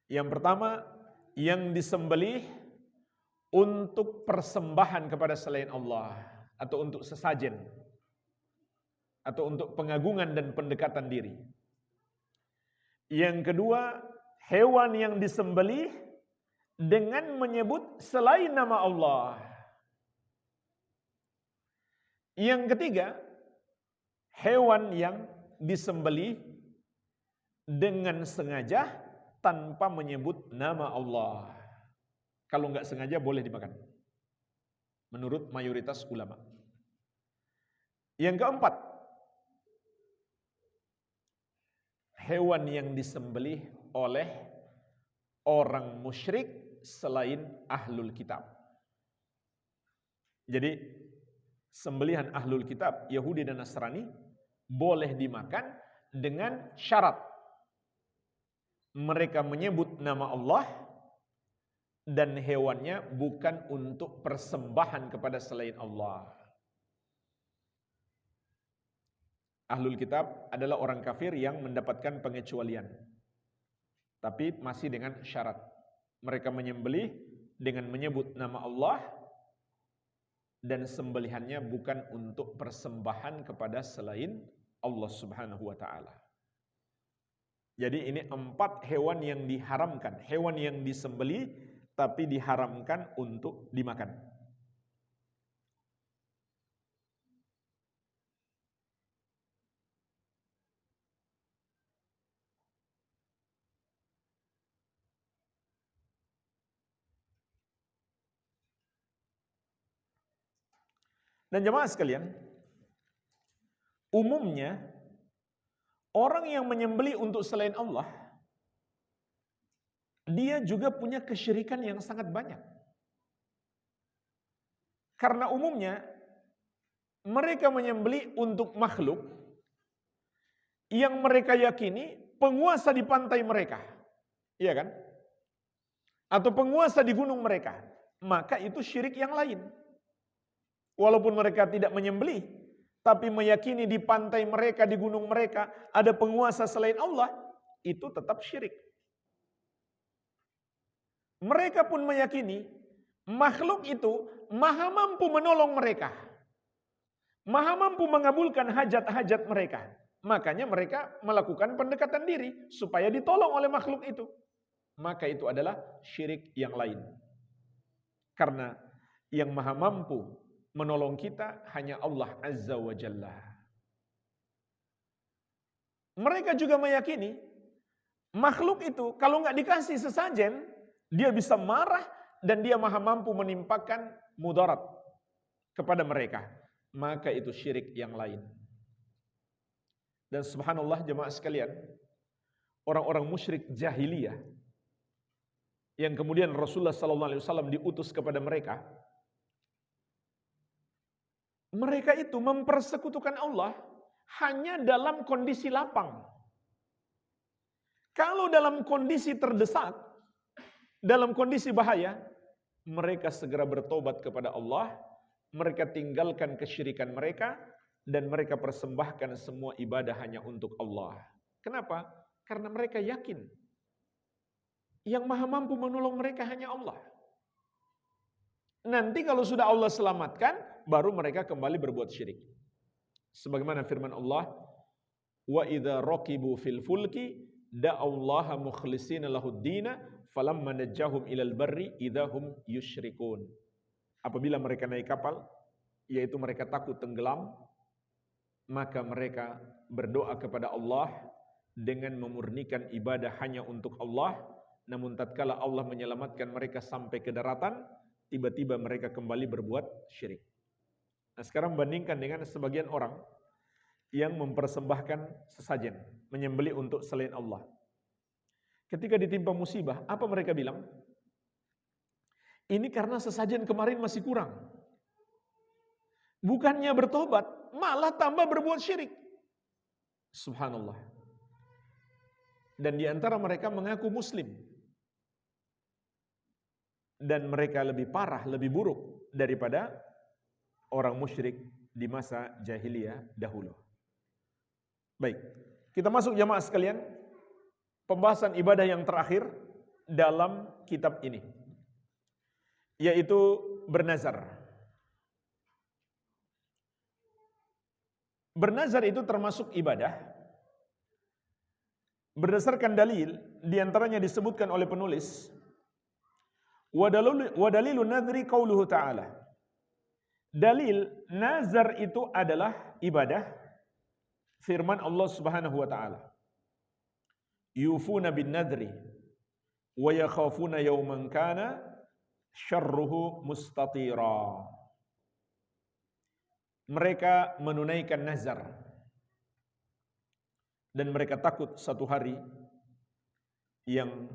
Yang pertama, yang disembelih untuk persembahan kepada selain Allah, atau untuk sesajen, atau untuk pengagungan dan pendekatan diri. Yang kedua, hewan yang disembelih dengan menyebut selain nama Allah. Yang ketiga, hewan yang disembelih dengan sengaja tanpa menyebut nama Allah. Kalau nggak sengaja boleh dimakan, menurut mayoritas ulama. Yang keempat, hewan yang disembelih oleh orang musyrik selain ahlul kitab. Jadi, sembelihan ahlul kitab, Yahudi dan Nasrani, boleh dimakan dengan syarat mereka menyebut nama Allah dan hewannya bukan untuk persembahan kepada selain Allah. Ahlul kitab adalah orang kafir yang mendapatkan pengecualian, tapi masih dengan syarat. Mereka menyembelih dengan menyebut nama Allah, dan sembelihannya bukan untuk persembahan kepada selain Allah Subhanahu wa taala. Jadi ini 4 hewan yang diharamkan, hewan yang disembeli tapi diharamkan untuk dimakan. Dan jemaah sekalian, umumnya orang yang menyembelih untuk selain Allah, dia juga punya kesyirikan yang sangat banyak. Karena umumnya mereka menyembelih untuk makhluk yang mereka yakini penguasa di pantai mereka, iya kan? Atau penguasa di gunung mereka, maka itu syirik yang lain. Walaupun mereka tidak menyembelih, tapi meyakini di pantai mereka, di gunung mereka ada penguasa selain Allah, itu tetap syirik. Mereka pun meyakini makhluk itu maha mampu menolong mereka, maha mampu mengabulkan hajat-hajat mereka. Makanya mereka melakukan pendekatan diri supaya ditolong oleh makhluk itu. Maka itu adalah syirik yang lain. Karena yang maha mampu menolong kita hanya Allah Azza wa Jalla. Mereka juga meyakini makhluk itu kalau nggak dikasih sesajen, dia bisa marah dan dia maha mampu menimpakan mudarat kepada mereka. Maka itu syirik yang lain. Dan subhanallah jemaah sekalian, orang-orang musyrik jahiliyah yang kemudian Rasulullah SAW diutus kepada mereka, mereka itu mempersekutukan Allah hanya dalam kondisi lapang. Kalau dalam kondisi terdesak, dalam kondisi bahaya, mereka segera bertobat kepada Allah, mereka tinggalkan kesyirikan mereka, dan mereka persembahkan semua ibadah hanya untuk Allah. Kenapa? Karena mereka yakin yang maha mampu menolong mereka hanya Allah. Nanti kalau sudah Allah selamatkan, baru mereka kembali berbuat syirik. Sebagaimana firman Allah, wa idza raqibu fil fulki da'allaha mukhlishina lahud-dina falamma najjahum ilal barri idahum yusyrikun. Apabila mereka naik kapal, yaitu mereka takut tenggelam, maka mereka berdoa kepada Allah dengan memurnikan ibadah hanya untuk Allah. Namun tatkala Allah menyelamatkan mereka sampai ke daratan, tiba-tiba mereka kembali berbuat syirik. Nah sekarang bandingkan dengan sebagian orang yang mempersembahkan sesajen, menyembelih untuk selain Allah. Ketika ditimpa musibah, apa mereka bilang? Ini karena sesajen kemarin masih kurang. Bukannya bertobat, malah tambah berbuat syirik. Subhanallah. Dan di antara mereka mengaku muslim. Dan mereka lebih parah, lebih buruk daripada orang musyrik di masa jahiliyah dahulu. Baik, kita masuk jamaah sekalian, pembahasan ibadah yang terakhir dalam kitab ini, yaitu bernazar. Bernazar itu termasuk ibadah. Berdasarkan dalil, diantaranya disebutkan oleh penulis, wa dalilu nadri qauluhu ta'ala. Dalil nazar itu adalah ibadah firman Allah Subhanahu wa taala. Yufuna bin nadri wa yakhafuna yawman kana syarruhu mustatira. Mereka menunaikan nazar dan mereka takut satu hari yang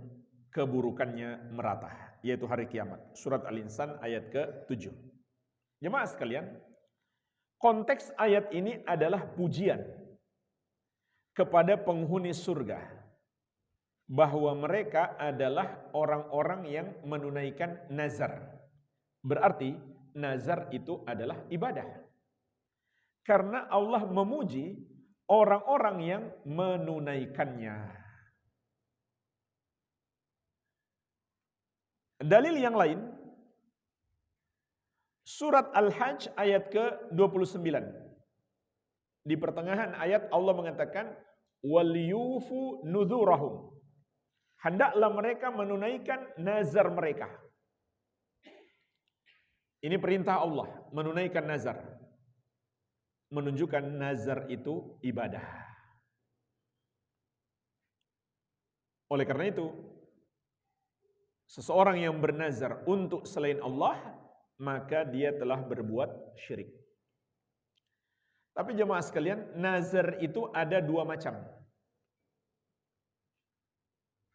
keburukannya merata, yaitu hari kiamat. Surat Al-Insan ayat ke-7. Jemaah sekalian, konteks ayat ini adalah pujian kepada penghuni surga, bahwa mereka adalah orang-orang yang menunaikan nazar. Berarti nazar itu adalah ibadah. Karena Allah memuji orang-orang yang menunaikannya. Dalil yang lain, surat Al-Hajj ayat ke-29. Di pertengahan ayat Allah mengatakan, وَلْيُوفُوا نُذُورَهُمْ. Hendaklah mereka menunaikan nazar mereka. Ini perintah Allah, menunaikan nazar. Menunjukkan nazar itu ibadah. Oleh karena itu, seseorang yang bernazar untuk selain Allah, maka dia telah berbuat syirik. Tapi jemaah sekalian, nazar itu ada dua macam.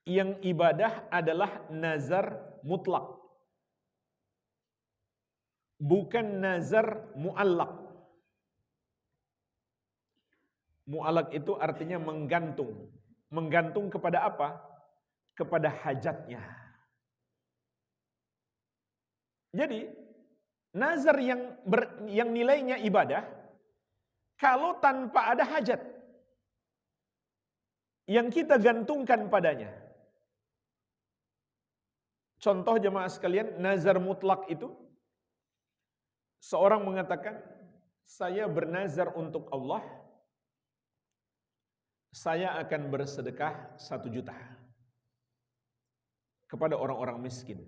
Yang ibadah adalah nazar mutlak, bukan nazar mu'allak. Mu'allak itu artinya menggantung. Menggantung kepada apa? Kepada hajatnya. Jadi, nazar yang nilainya ibadah, kalau tanpa ada hajat yang kita gantungkan padanya. Contoh jemaah sekalian, nazar mutlak itu, seorang mengatakan, saya bernazar untuk Allah, saya akan bersedekah 1 juta kepada orang-orang miskin.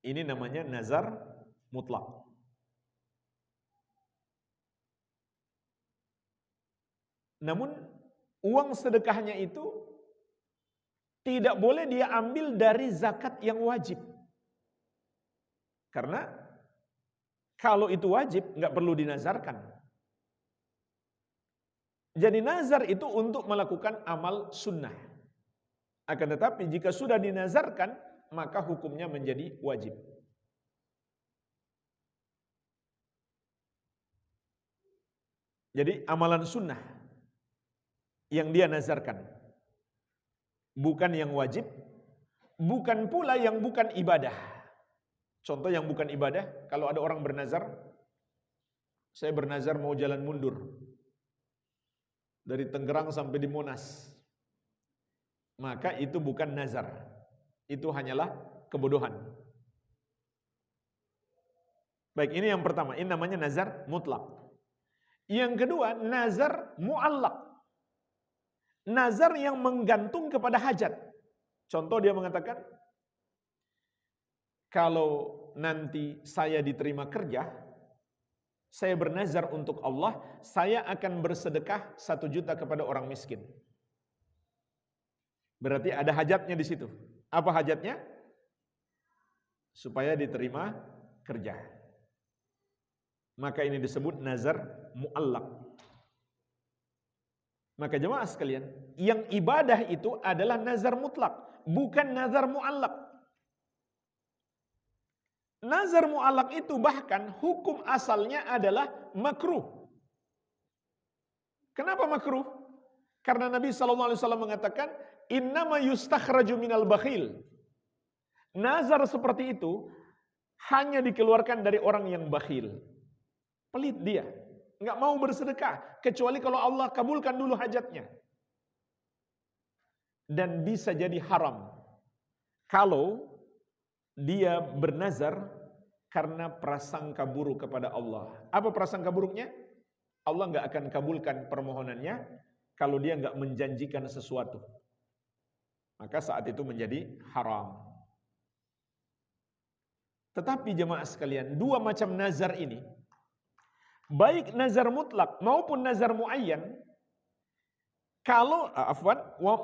Ini namanya nazar mutlak. Namun uang sedekahnya itu tidak boleh dia ambil dari zakat yang wajib. Karena kalau itu wajib, nggak perlu dinazarkan. Jadi nazar itu untuk melakukan amal sunnah. Akan tetapi jika sudah dinazarkan, maka hukumnya menjadi wajib. Jadi amalan sunnah yang dia nazarkan, bukan yang wajib, bukan pula yang bukan ibadah. Contoh yang bukan ibadah, kalau ada orang bernazar, saya bernazar mau jalan mundur dari Tangerang sampai di Monas, maka itu bukan nazar, itu hanyalah kebodohan. Baik, ini yang pertama, ini namanya nazar mutlak. Yang kedua, nazar mu'allak, nazar yang menggantung kepada hajat. Contoh dia mengatakan, kalau nanti saya diterima kerja, saya bernazar untuk Allah, saya akan bersedekah 1 juta kepada orang miskin. Berarti ada hajatnya di situ. Apa hajatnya? Supaya diterima kerja. Maka ini disebut nazar mu'allak. Maka jemaah sekalian, yang ibadah itu adalah nazar mutlak, bukan nazar mu'allak. Nazar mu'allak itu bahkan hukum asalnya adalah makruh. Kenapa makruh? Karena Nabi SAW mengatakan, innama yustakhraju minal bakhil. Nazar seperti itu hanya dikeluarkan dari orang yang bakhil. Pelit dia, nggak mau bersedekah, kecuali kalau Allah kabulkan dulu hajatnya. Dan bisa jadi haram kalau dia bernazar karena prasangka buruk kepada Allah. Apa prasangka buruknya? Allah nggak akan kabulkan permohonannya kalau dia nggak menjanjikan sesuatu. Maka saat itu menjadi haram. Tetapi jemaah sekalian, dua macam nazar ini, baik nazar mutlak maupun nazar muayyan,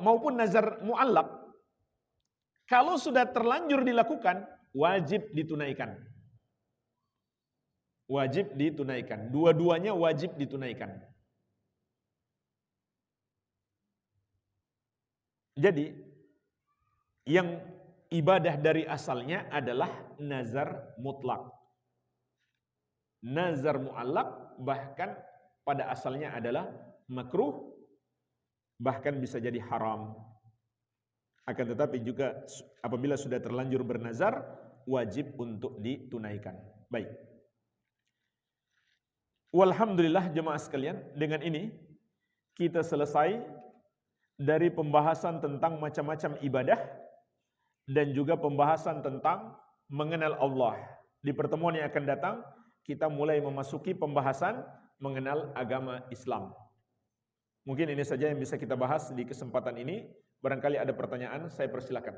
maupun nazar muallak, kalau sudah terlanjur dilakukan, wajib ditunaikan. Wajib ditunaikan. Dua-duanya wajib ditunaikan. Jadi, yang ibadah dari asalnya adalah nazar mutlak. Nazar muallak bahkan pada asalnya adalah makruh, bahkan bisa jadi haram. Akan tetapi juga apabila sudah terlanjur bernazar, wajib untuk ditunaikan. Baik. Walhamdulillah jemaah sekalian, dengan ini kita selesai dari pembahasan tentang macam-macam ibadah dan juga pembahasan tentang mengenal Allah. Di pertemuan yang akan datang, kita mulai memasuki pembahasan mengenal agama Islam. Mungkin ini saja yang bisa kita bahas di kesempatan ini. Barangkali ada pertanyaan, saya persilakan.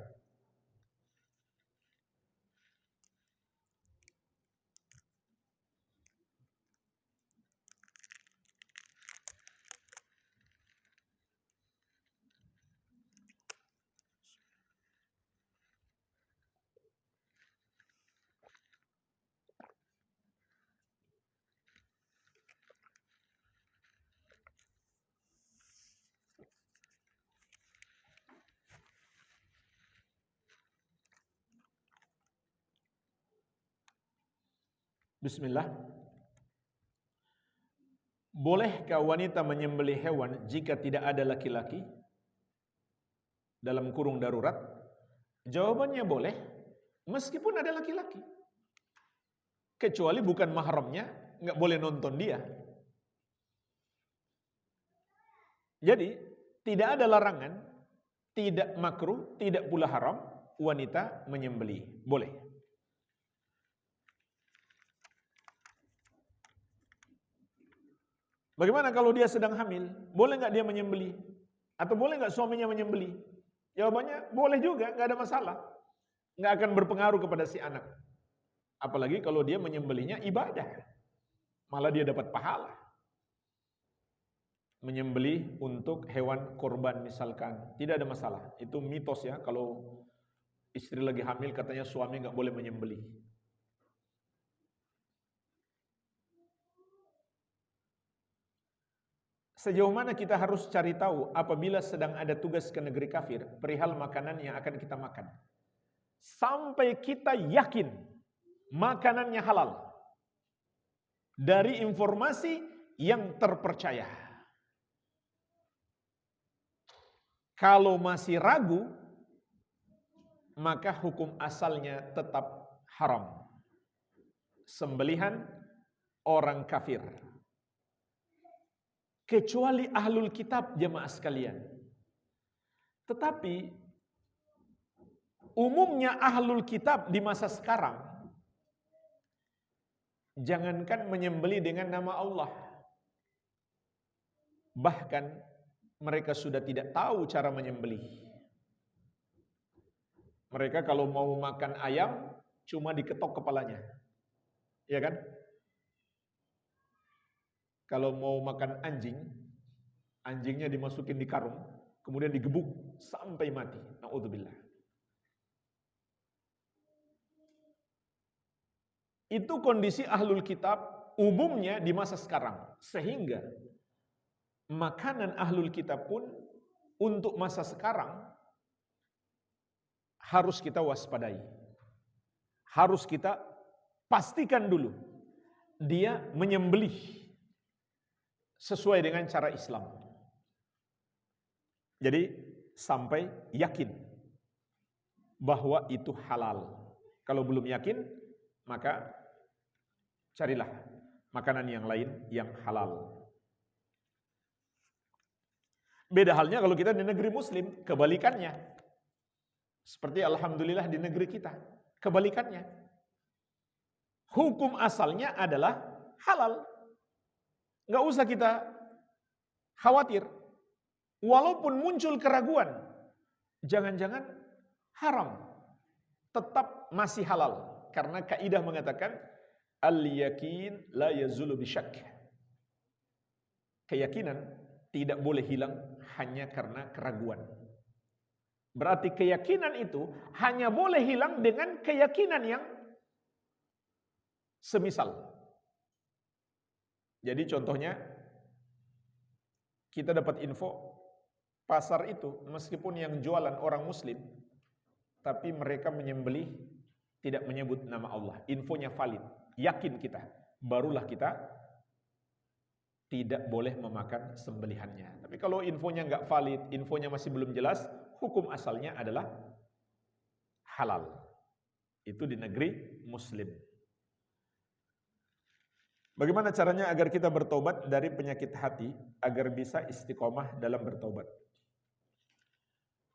Bismillah. Bolehkah wanita menyembelih hewan jika tidak ada laki-laki dalam kurung darurat? Jawabannya boleh, meskipun ada laki-laki. Kecuali bukan mahramnya, nggak boleh nonton dia. Jadi, tidak ada larangan, tidak makruh, tidak pula haram wanita menyembelih. Boleh. Bagaimana kalau dia sedang hamil? Boleh nggak dia menyembelih? Atau boleh nggak suaminya menyembelih? Jawabannya boleh juga, nggak ada masalah. Nggak akan berpengaruh kepada si anak. Apalagi kalau dia menyembelihnya ibadah. Malah dia dapat pahala. Menyembelih untuk hewan korban misalkan. Tidak ada masalah. Itu mitos ya, kalau istri lagi hamil katanya suami nggak boleh menyembelih. Sejauh mana kita harus cari tahu apabila sedang ada tugas ke negeri kafir perihal makanan yang akan kita makan. Sampai kita yakin makanannya halal. Dari informasi yang terpercaya. Kalau masih ragu, maka hukum asalnya tetap haram. Sembelihan orang kafir. Kecuali ahlul kitab jemaah sekalian. Tetapi umumnya ahlul kitab di masa sekarang jangankan menyembelih dengan nama Allah. Bahkan mereka sudah tidak tahu cara menyembelih. Mereka kalau mau makan ayam cuma diketok kepalanya. Ya kan? Kalau mau makan anjing, anjingnya dimasukin di karung, kemudian digebuk sampai mati. Na'udzubillah. Itu kondisi ahlul kitab umumnya di masa sekarang. Sehingga makanan ahlul kitab pun untuk masa sekarang harus kita waspadai. Harus kita pastikan dulu dia menyembelih sesuai dengan cara Islam. Jadi sampai yakin bahwa itu halal. Kalau belum yakin, maka carilah makanan yang lain yang halal. Beda halnya kalau kita di negeri muslim, kebalikannya. Seperti alhamdulillah di negeri kita, kebalikannya. Hukum asalnya adalah halal. Nggak usah kita khawatir. Walaupun muncul keraguan, jangan-jangan haram, tetap masih halal. Karena kaidah mengatakan, al-yakin la yazulu bisyak. Keyakinan tidak boleh hilang hanya karena keraguan. Berarti keyakinan itu hanya boleh hilang dengan keyakinan yang semisal. Jadi contohnya, kita dapat info, pasar itu meskipun yang jualan orang muslim, tapi mereka menyembelih tidak menyebut nama Allah. Infonya valid, yakin kita, barulah kita tidak boleh memakan sembelihannya. Tapi kalau infonya nggak valid, infonya masih belum jelas, hukum asalnya adalah halal. Itu di negeri muslim. Bagaimana caranya agar kita bertobat dari penyakit hati, agar bisa istiqomah dalam bertobat?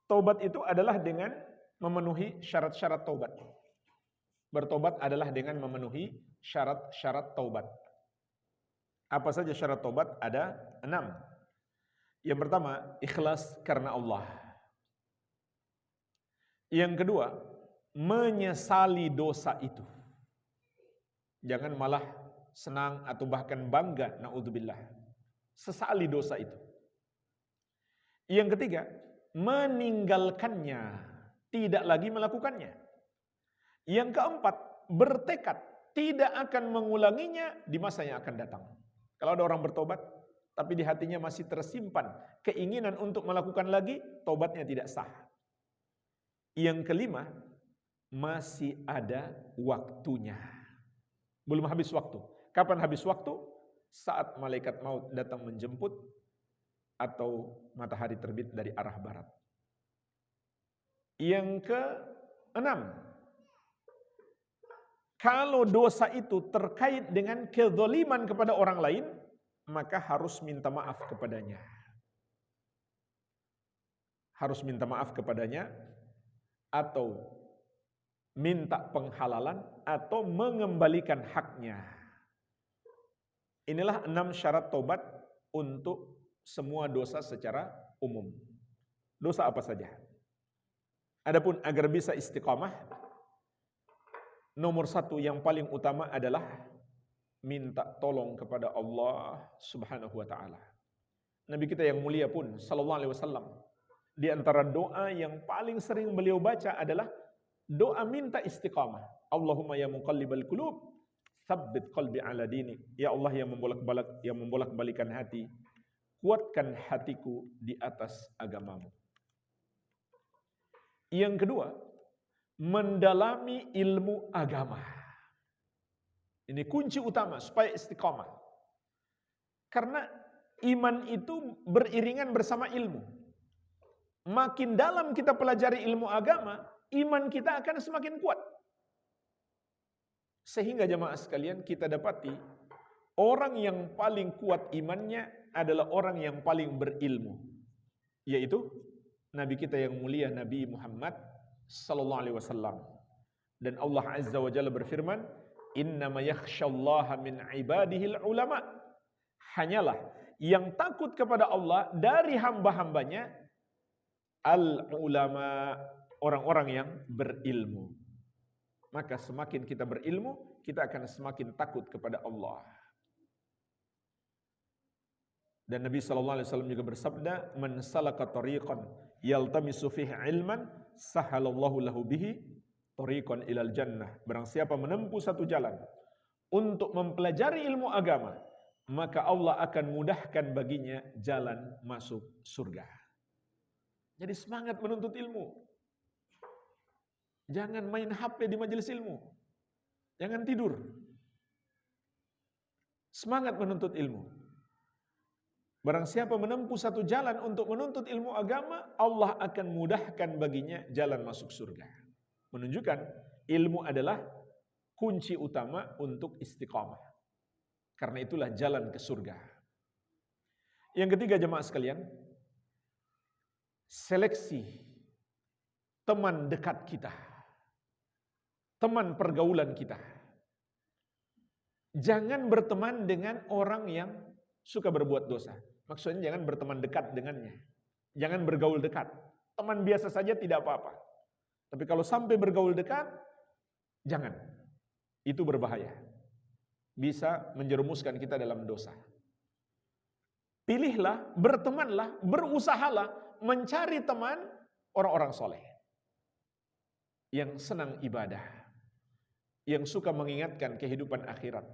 Tobat itu adalah dengan memenuhi syarat-syarat taubat. Bertobat adalah dengan memenuhi syarat-syarat taubat. Apa saja syarat taubat? Ada 6. Yang pertama, ikhlas karena Allah. Yang kedua, menyesali dosa itu. Jangan malah senang atau bahkan bangga, naudzubillah, sesali dosa itu. Yang ketiga, meninggalkannya, tidak lagi melakukannya. Yang keempat, bertekad tidak akan mengulanginya di masa yang akan datang. Kalau ada orang bertobat, tapi di hatinya masih tersimpan keinginan untuk melakukan lagi, tobatnya tidak sah. Yang kelima, masih ada waktunya. Belum habis waktu. Kapan habis waktu? Saat malaikat maut datang menjemput atau matahari terbit dari arah barat. Yang keenam, kalau dosa itu terkait dengan kezaliman kepada orang lain, maka harus minta maaf kepadanya. Harus minta maaf kepadanya, atau minta penghalalan, atau mengembalikan haknya. Inilah 6 syarat tobat untuk semua dosa secara umum. Dosa apa saja? Adapun agar bisa istiqamah, nomor 1 yang paling utama adalah minta tolong kepada Allah Subhanahu wa taala. Nabi kita yang mulia pun sallallahu alaihi wasallam, di antara doa yang paling sering beliau baca adalah doa minta istiqamah. Allahumma ya muqallibal qulub, tsabbit qalbi ala dinik. Ya Allah yang membolak-balikan hati, kuatkan hatiku di atas agamamu. Yang kedua, mendalami ilmu agama. Ini kunci utama supaya istiqamah. Karena iman itu beriringan bersama ilmu. Makin dalam kita pelajari ilmu agama, iman kita akan semakin kuat. Sehingga jemaah sekalian, kita dapati orang yang paling kuat imannya adalah orang yang paling berilmu, yaitu Nabi kita yang mulia, Nabi Muhammad sallallahu alaihi wasallam. Dan Allah Azza wa Jalla berfirman, "Innama yakhsyallaha min ibadihil ulama." Hanyalah yang takut kepada Allah dari hamba-hambanya al-ulama, orang-orang yang berilmu. Maka semakin kita berilmu, kita akan semakin takut kepada Allah. Dan Nabi SAW juga bersabda, "Man salaka tariqan yaltamisu fihi ilman, sahalallahu lahu bihi tariqan ilal jannah." Barang siapa menempuh satu jalan untuk mempelajari ilmu agama, maka Allah akan mudahkan baginya jalan masuk surga. Jadi semangat menuntut ilmu. Jangan main HP di majelis ilmu. Jangan tidur. Semangat menuntut ilmu. Barang siapa menempuh satu jalan untuk menuntut ilmu agama, Allah akan mudahkan baginya jalan masuk surga. Menunjukkan ilmu adalah kunci utama untuk istiqamah. Karena itulah jalan ke surga. Yang ketiga jemaah sekalian, seleksi teman dekat kita, teman pergaulan kita. Jangan berteman dengan orang yang suka berbuat dosa. Maksudnya jangan berteman dekat dengannya. Jangan bergaul dekat. Teman biasa saja tidak apa-apa. Tapi kalau sampai bergaul dekat, jangan. Itu berbahaya. Bisa menjerumuskan kita dalam dosa. Pilihlah, bertemanlah, berusahalah mencari teman orang-orang soleh. Yang senang ibadah. Yang suka mengingatkan kehidupan akhirat.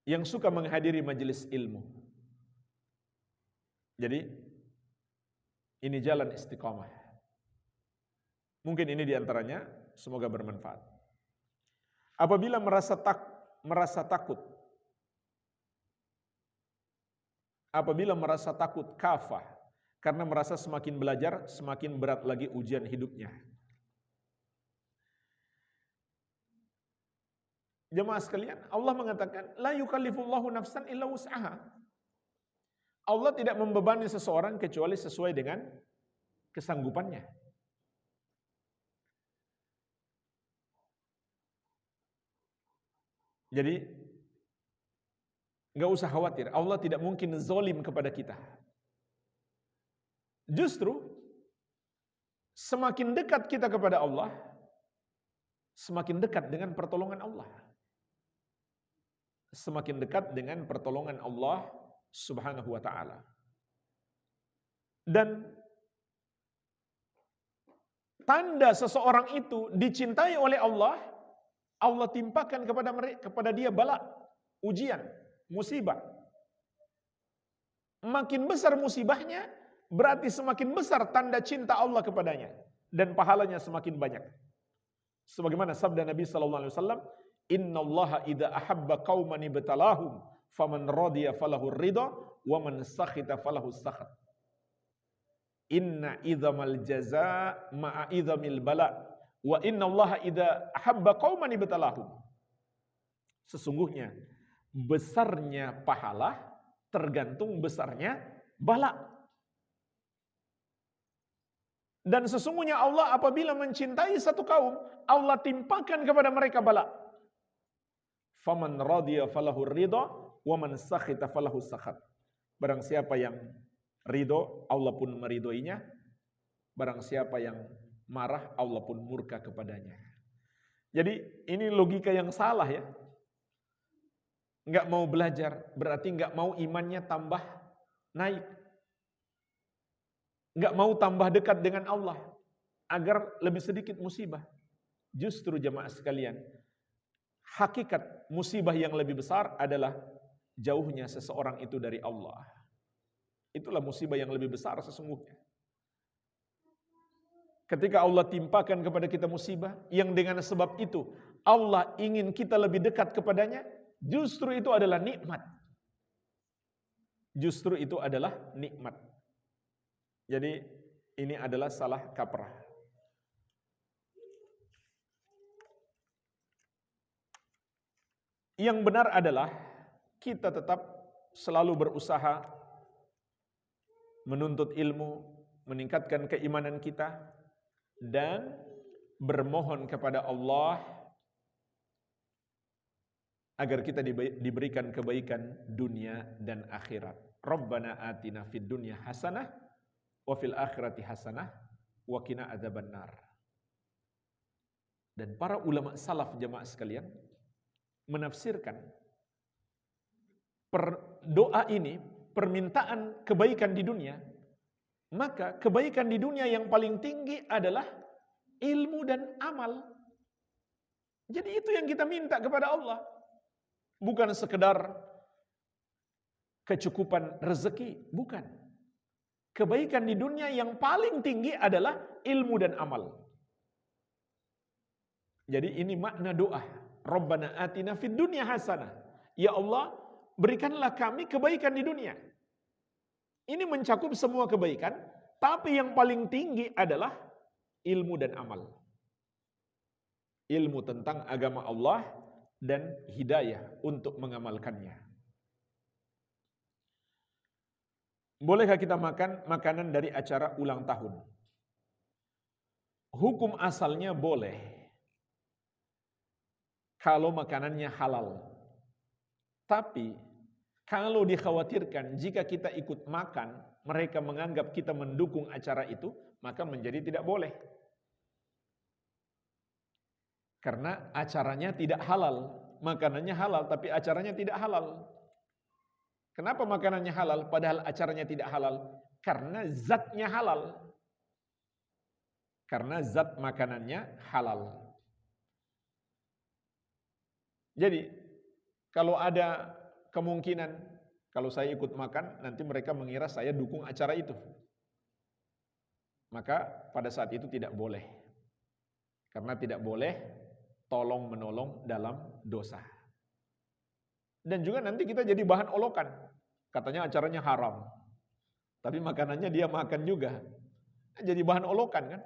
Yang suka menghadiri majelis ilmu. Jadi, ini jalan istiqamah. Mungkin ini diantaranya, semoga bermanfaat. Apabila merasa takut, apabila merasa takut kafah, karena merasa semakin belajar, semakin berat lagi ujian hidupnya. Jemaah sekalian, Allah mengatakan, la yukallifullahu nafsan illa wus'aha. Allah tidak membebani seseorang kecuali sesuai dengan kesanggupannya. Jadi nggak usah khawatir, Allah tidak mungkin zalim kepada kita. Justru semakin dekat kita kepada Allah, semakin dekat dengan pertolongan Allah. Semakin dekat dengan pertolongan Allah Subhanahu wa ta'ala. Dan tanda seseorang itu dicintai oleh Allah, Allah timpakan kepada dia bala, ujian, musibah. Makin besar musibahnya, berarti semakin besar tanda cinta Allah kepadanya dan pahalanya semakin banyak. Sebagaimana sabda Nabi sallallahu alaihi wasallam, "Innallaha idza ahabba qauman ibtalahum, faman radiya falahu ridha, wa man sakhita falahu sakhat." Inna idzamal jazaa ma'a idzamil bala. Wa innallaha idza ahabba qauman ibtalahum. Sesungguhnya besarnya pahala tergantung besarnya bala. Dan sesungguhnya Allah apabila mencintai satu kaum, Allah timpakan kepada mereka bala. Faman radiya falahu ridha wa man sakhita falahu sakhat. Barang siapa yang ridho, Allah pun meridhoinya. Barang siapa yang marah, Allah pun murka kepadanya. Jadi ini logika yang salah ya. Nggak mau belajar, berarti nggak mau imannya tambah naik. Nggak mau tambah dekat dengan Allah, agar lebih sedikit musibah. Justru jemaah sekalian, hakikat musibah yang lebih besar adalah jauhnya seseorang itu dari Allah. Itulah musibah yang lebih besar sesungguhnya. Ketika Allah timpakan kepada kita musibah, yang dengan sebab itu Allah ingin kita lebih dekat kepadanya, justru itu adalah nikmat. Justru itu adalah nikmat. Jadi ini adalah salah kaprah. Yang benar adalah kita tetap selalu berusaha menuntut ilmu, meningkatkan keimanan kita, dan bermohon kepada Allah agar kita diberikan kebaikan dunia dan akhirat. Rabbana atina fid dunya hasanah wa fil akhirati hasanah wa qina adzabannar. Dan para ulama salaf jemaah sekalian menafsirkan doa ini, permintaan kebaikan di dunia, maka kebaikan di dunia yang paling tinggi adalah ilmu dan amal. Jadi itu yang kita minta kepada Allah. Bukan sekedar kecukupan rezeki, bukan. Kebaikan di dunia yang paling tinggi adalah ilmu dan amal. Jadi ini makna doa. Rabbana atina fid dunya hasanah. Ya Allah, berikanlah kami kebaikan di dunia. Ini mencakup semua kebaikan, tapi yang paling tinggi adalah ilmu dan amal. Ilmu tentang agama Allah dan hidayah untuk mengamalkannya. Bolehkah kita makan makanan dari acara ulang tahun? Hukum asalnya boleh, kalau makanannya halal. Tapi kalau dikhawatirkan jika kita ikut makan, mereka menganggap kita mendukung acara itu, maka menjadi tidak boleh. Karena acaranya tidak halal, makanannya halal tapi acaranya tidak halal. Kenapa makanannya halal padahal acaranya tidak halal? Karena zatnya halal. Karena zat makanannya halal. Jadi kalau ada kemungkinan kalau saya ikut makan, nanti mereka mengira saya dukung acara itu. Maka pada saat itu tidak boleh. Karena tidak boleh tolong-menolong dalam dosa. Dan juga nanti kita jadi bahan olokan. Katanya acaranya haram. Tapi makanannya dia makan juga. Jadi bahan olokan kan.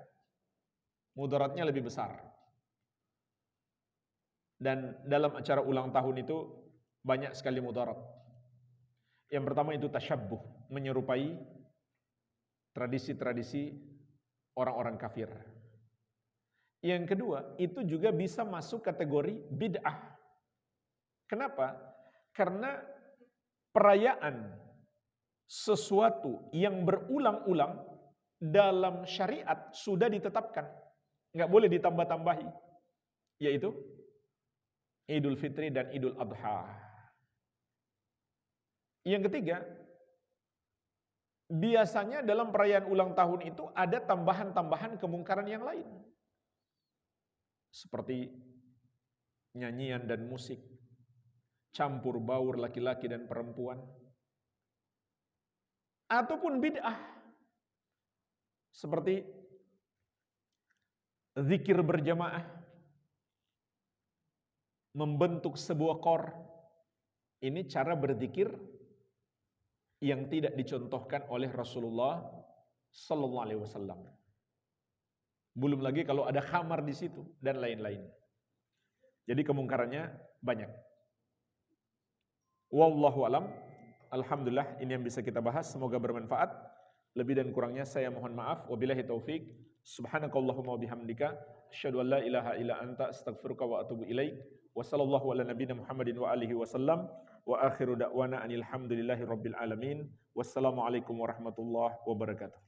Mudaratnya lebih besar. Dan dalam acara ulang tahun itu banyak sekali mudarat. Yang pertama itu tasyabbuh, menyerupai tradisi-tradisi orang-orang kafir. Yang kedua, itu juga bisa masuk kategori bid'ah. Kenapa? Karena perayaan sesuatu yang berulang-ulang dalam syariat sudah ditetapkan. Nggak boleh ditambah-tambahi. Yaitu Idul Fitri dan Idul Adha. Yang ketiga, biasanya dalam perayaan ulang tahun itu ada tambahan-tambahan kemungkaran yang lain. Seperti nyanyian dan musik, campur baur laki-laki dan perempuan, ataupun bid'ah seperti zikir berjamaah, membentuk sebuah kor. Ini cara berzikir yang tidak dicontohkan oleh Rasulullah sallallahu alaihi wasallam. Belum lagi kalau ada khamar di situ dan lain-lain. Jadi kemungkarannya banyak. Wallahu alam. Alhamdulillah, ini yang bisa kita bahas, semoga bermanfaat. Lebih dan kurangnya saya mohon maaf. Wabillahi taufik. Subhanakallahumma wabihamdika asyhadu an la ilaha illa anta astaghfiruka wa atubu ilaik. Wa sallallahu ala nabiyyina Muhammadin wa alihi wasallam. Wa akhiru da'wana anil hamdulillahi rabbil alamin. Wassalamualaikum warahmatullahi wabarakatuh.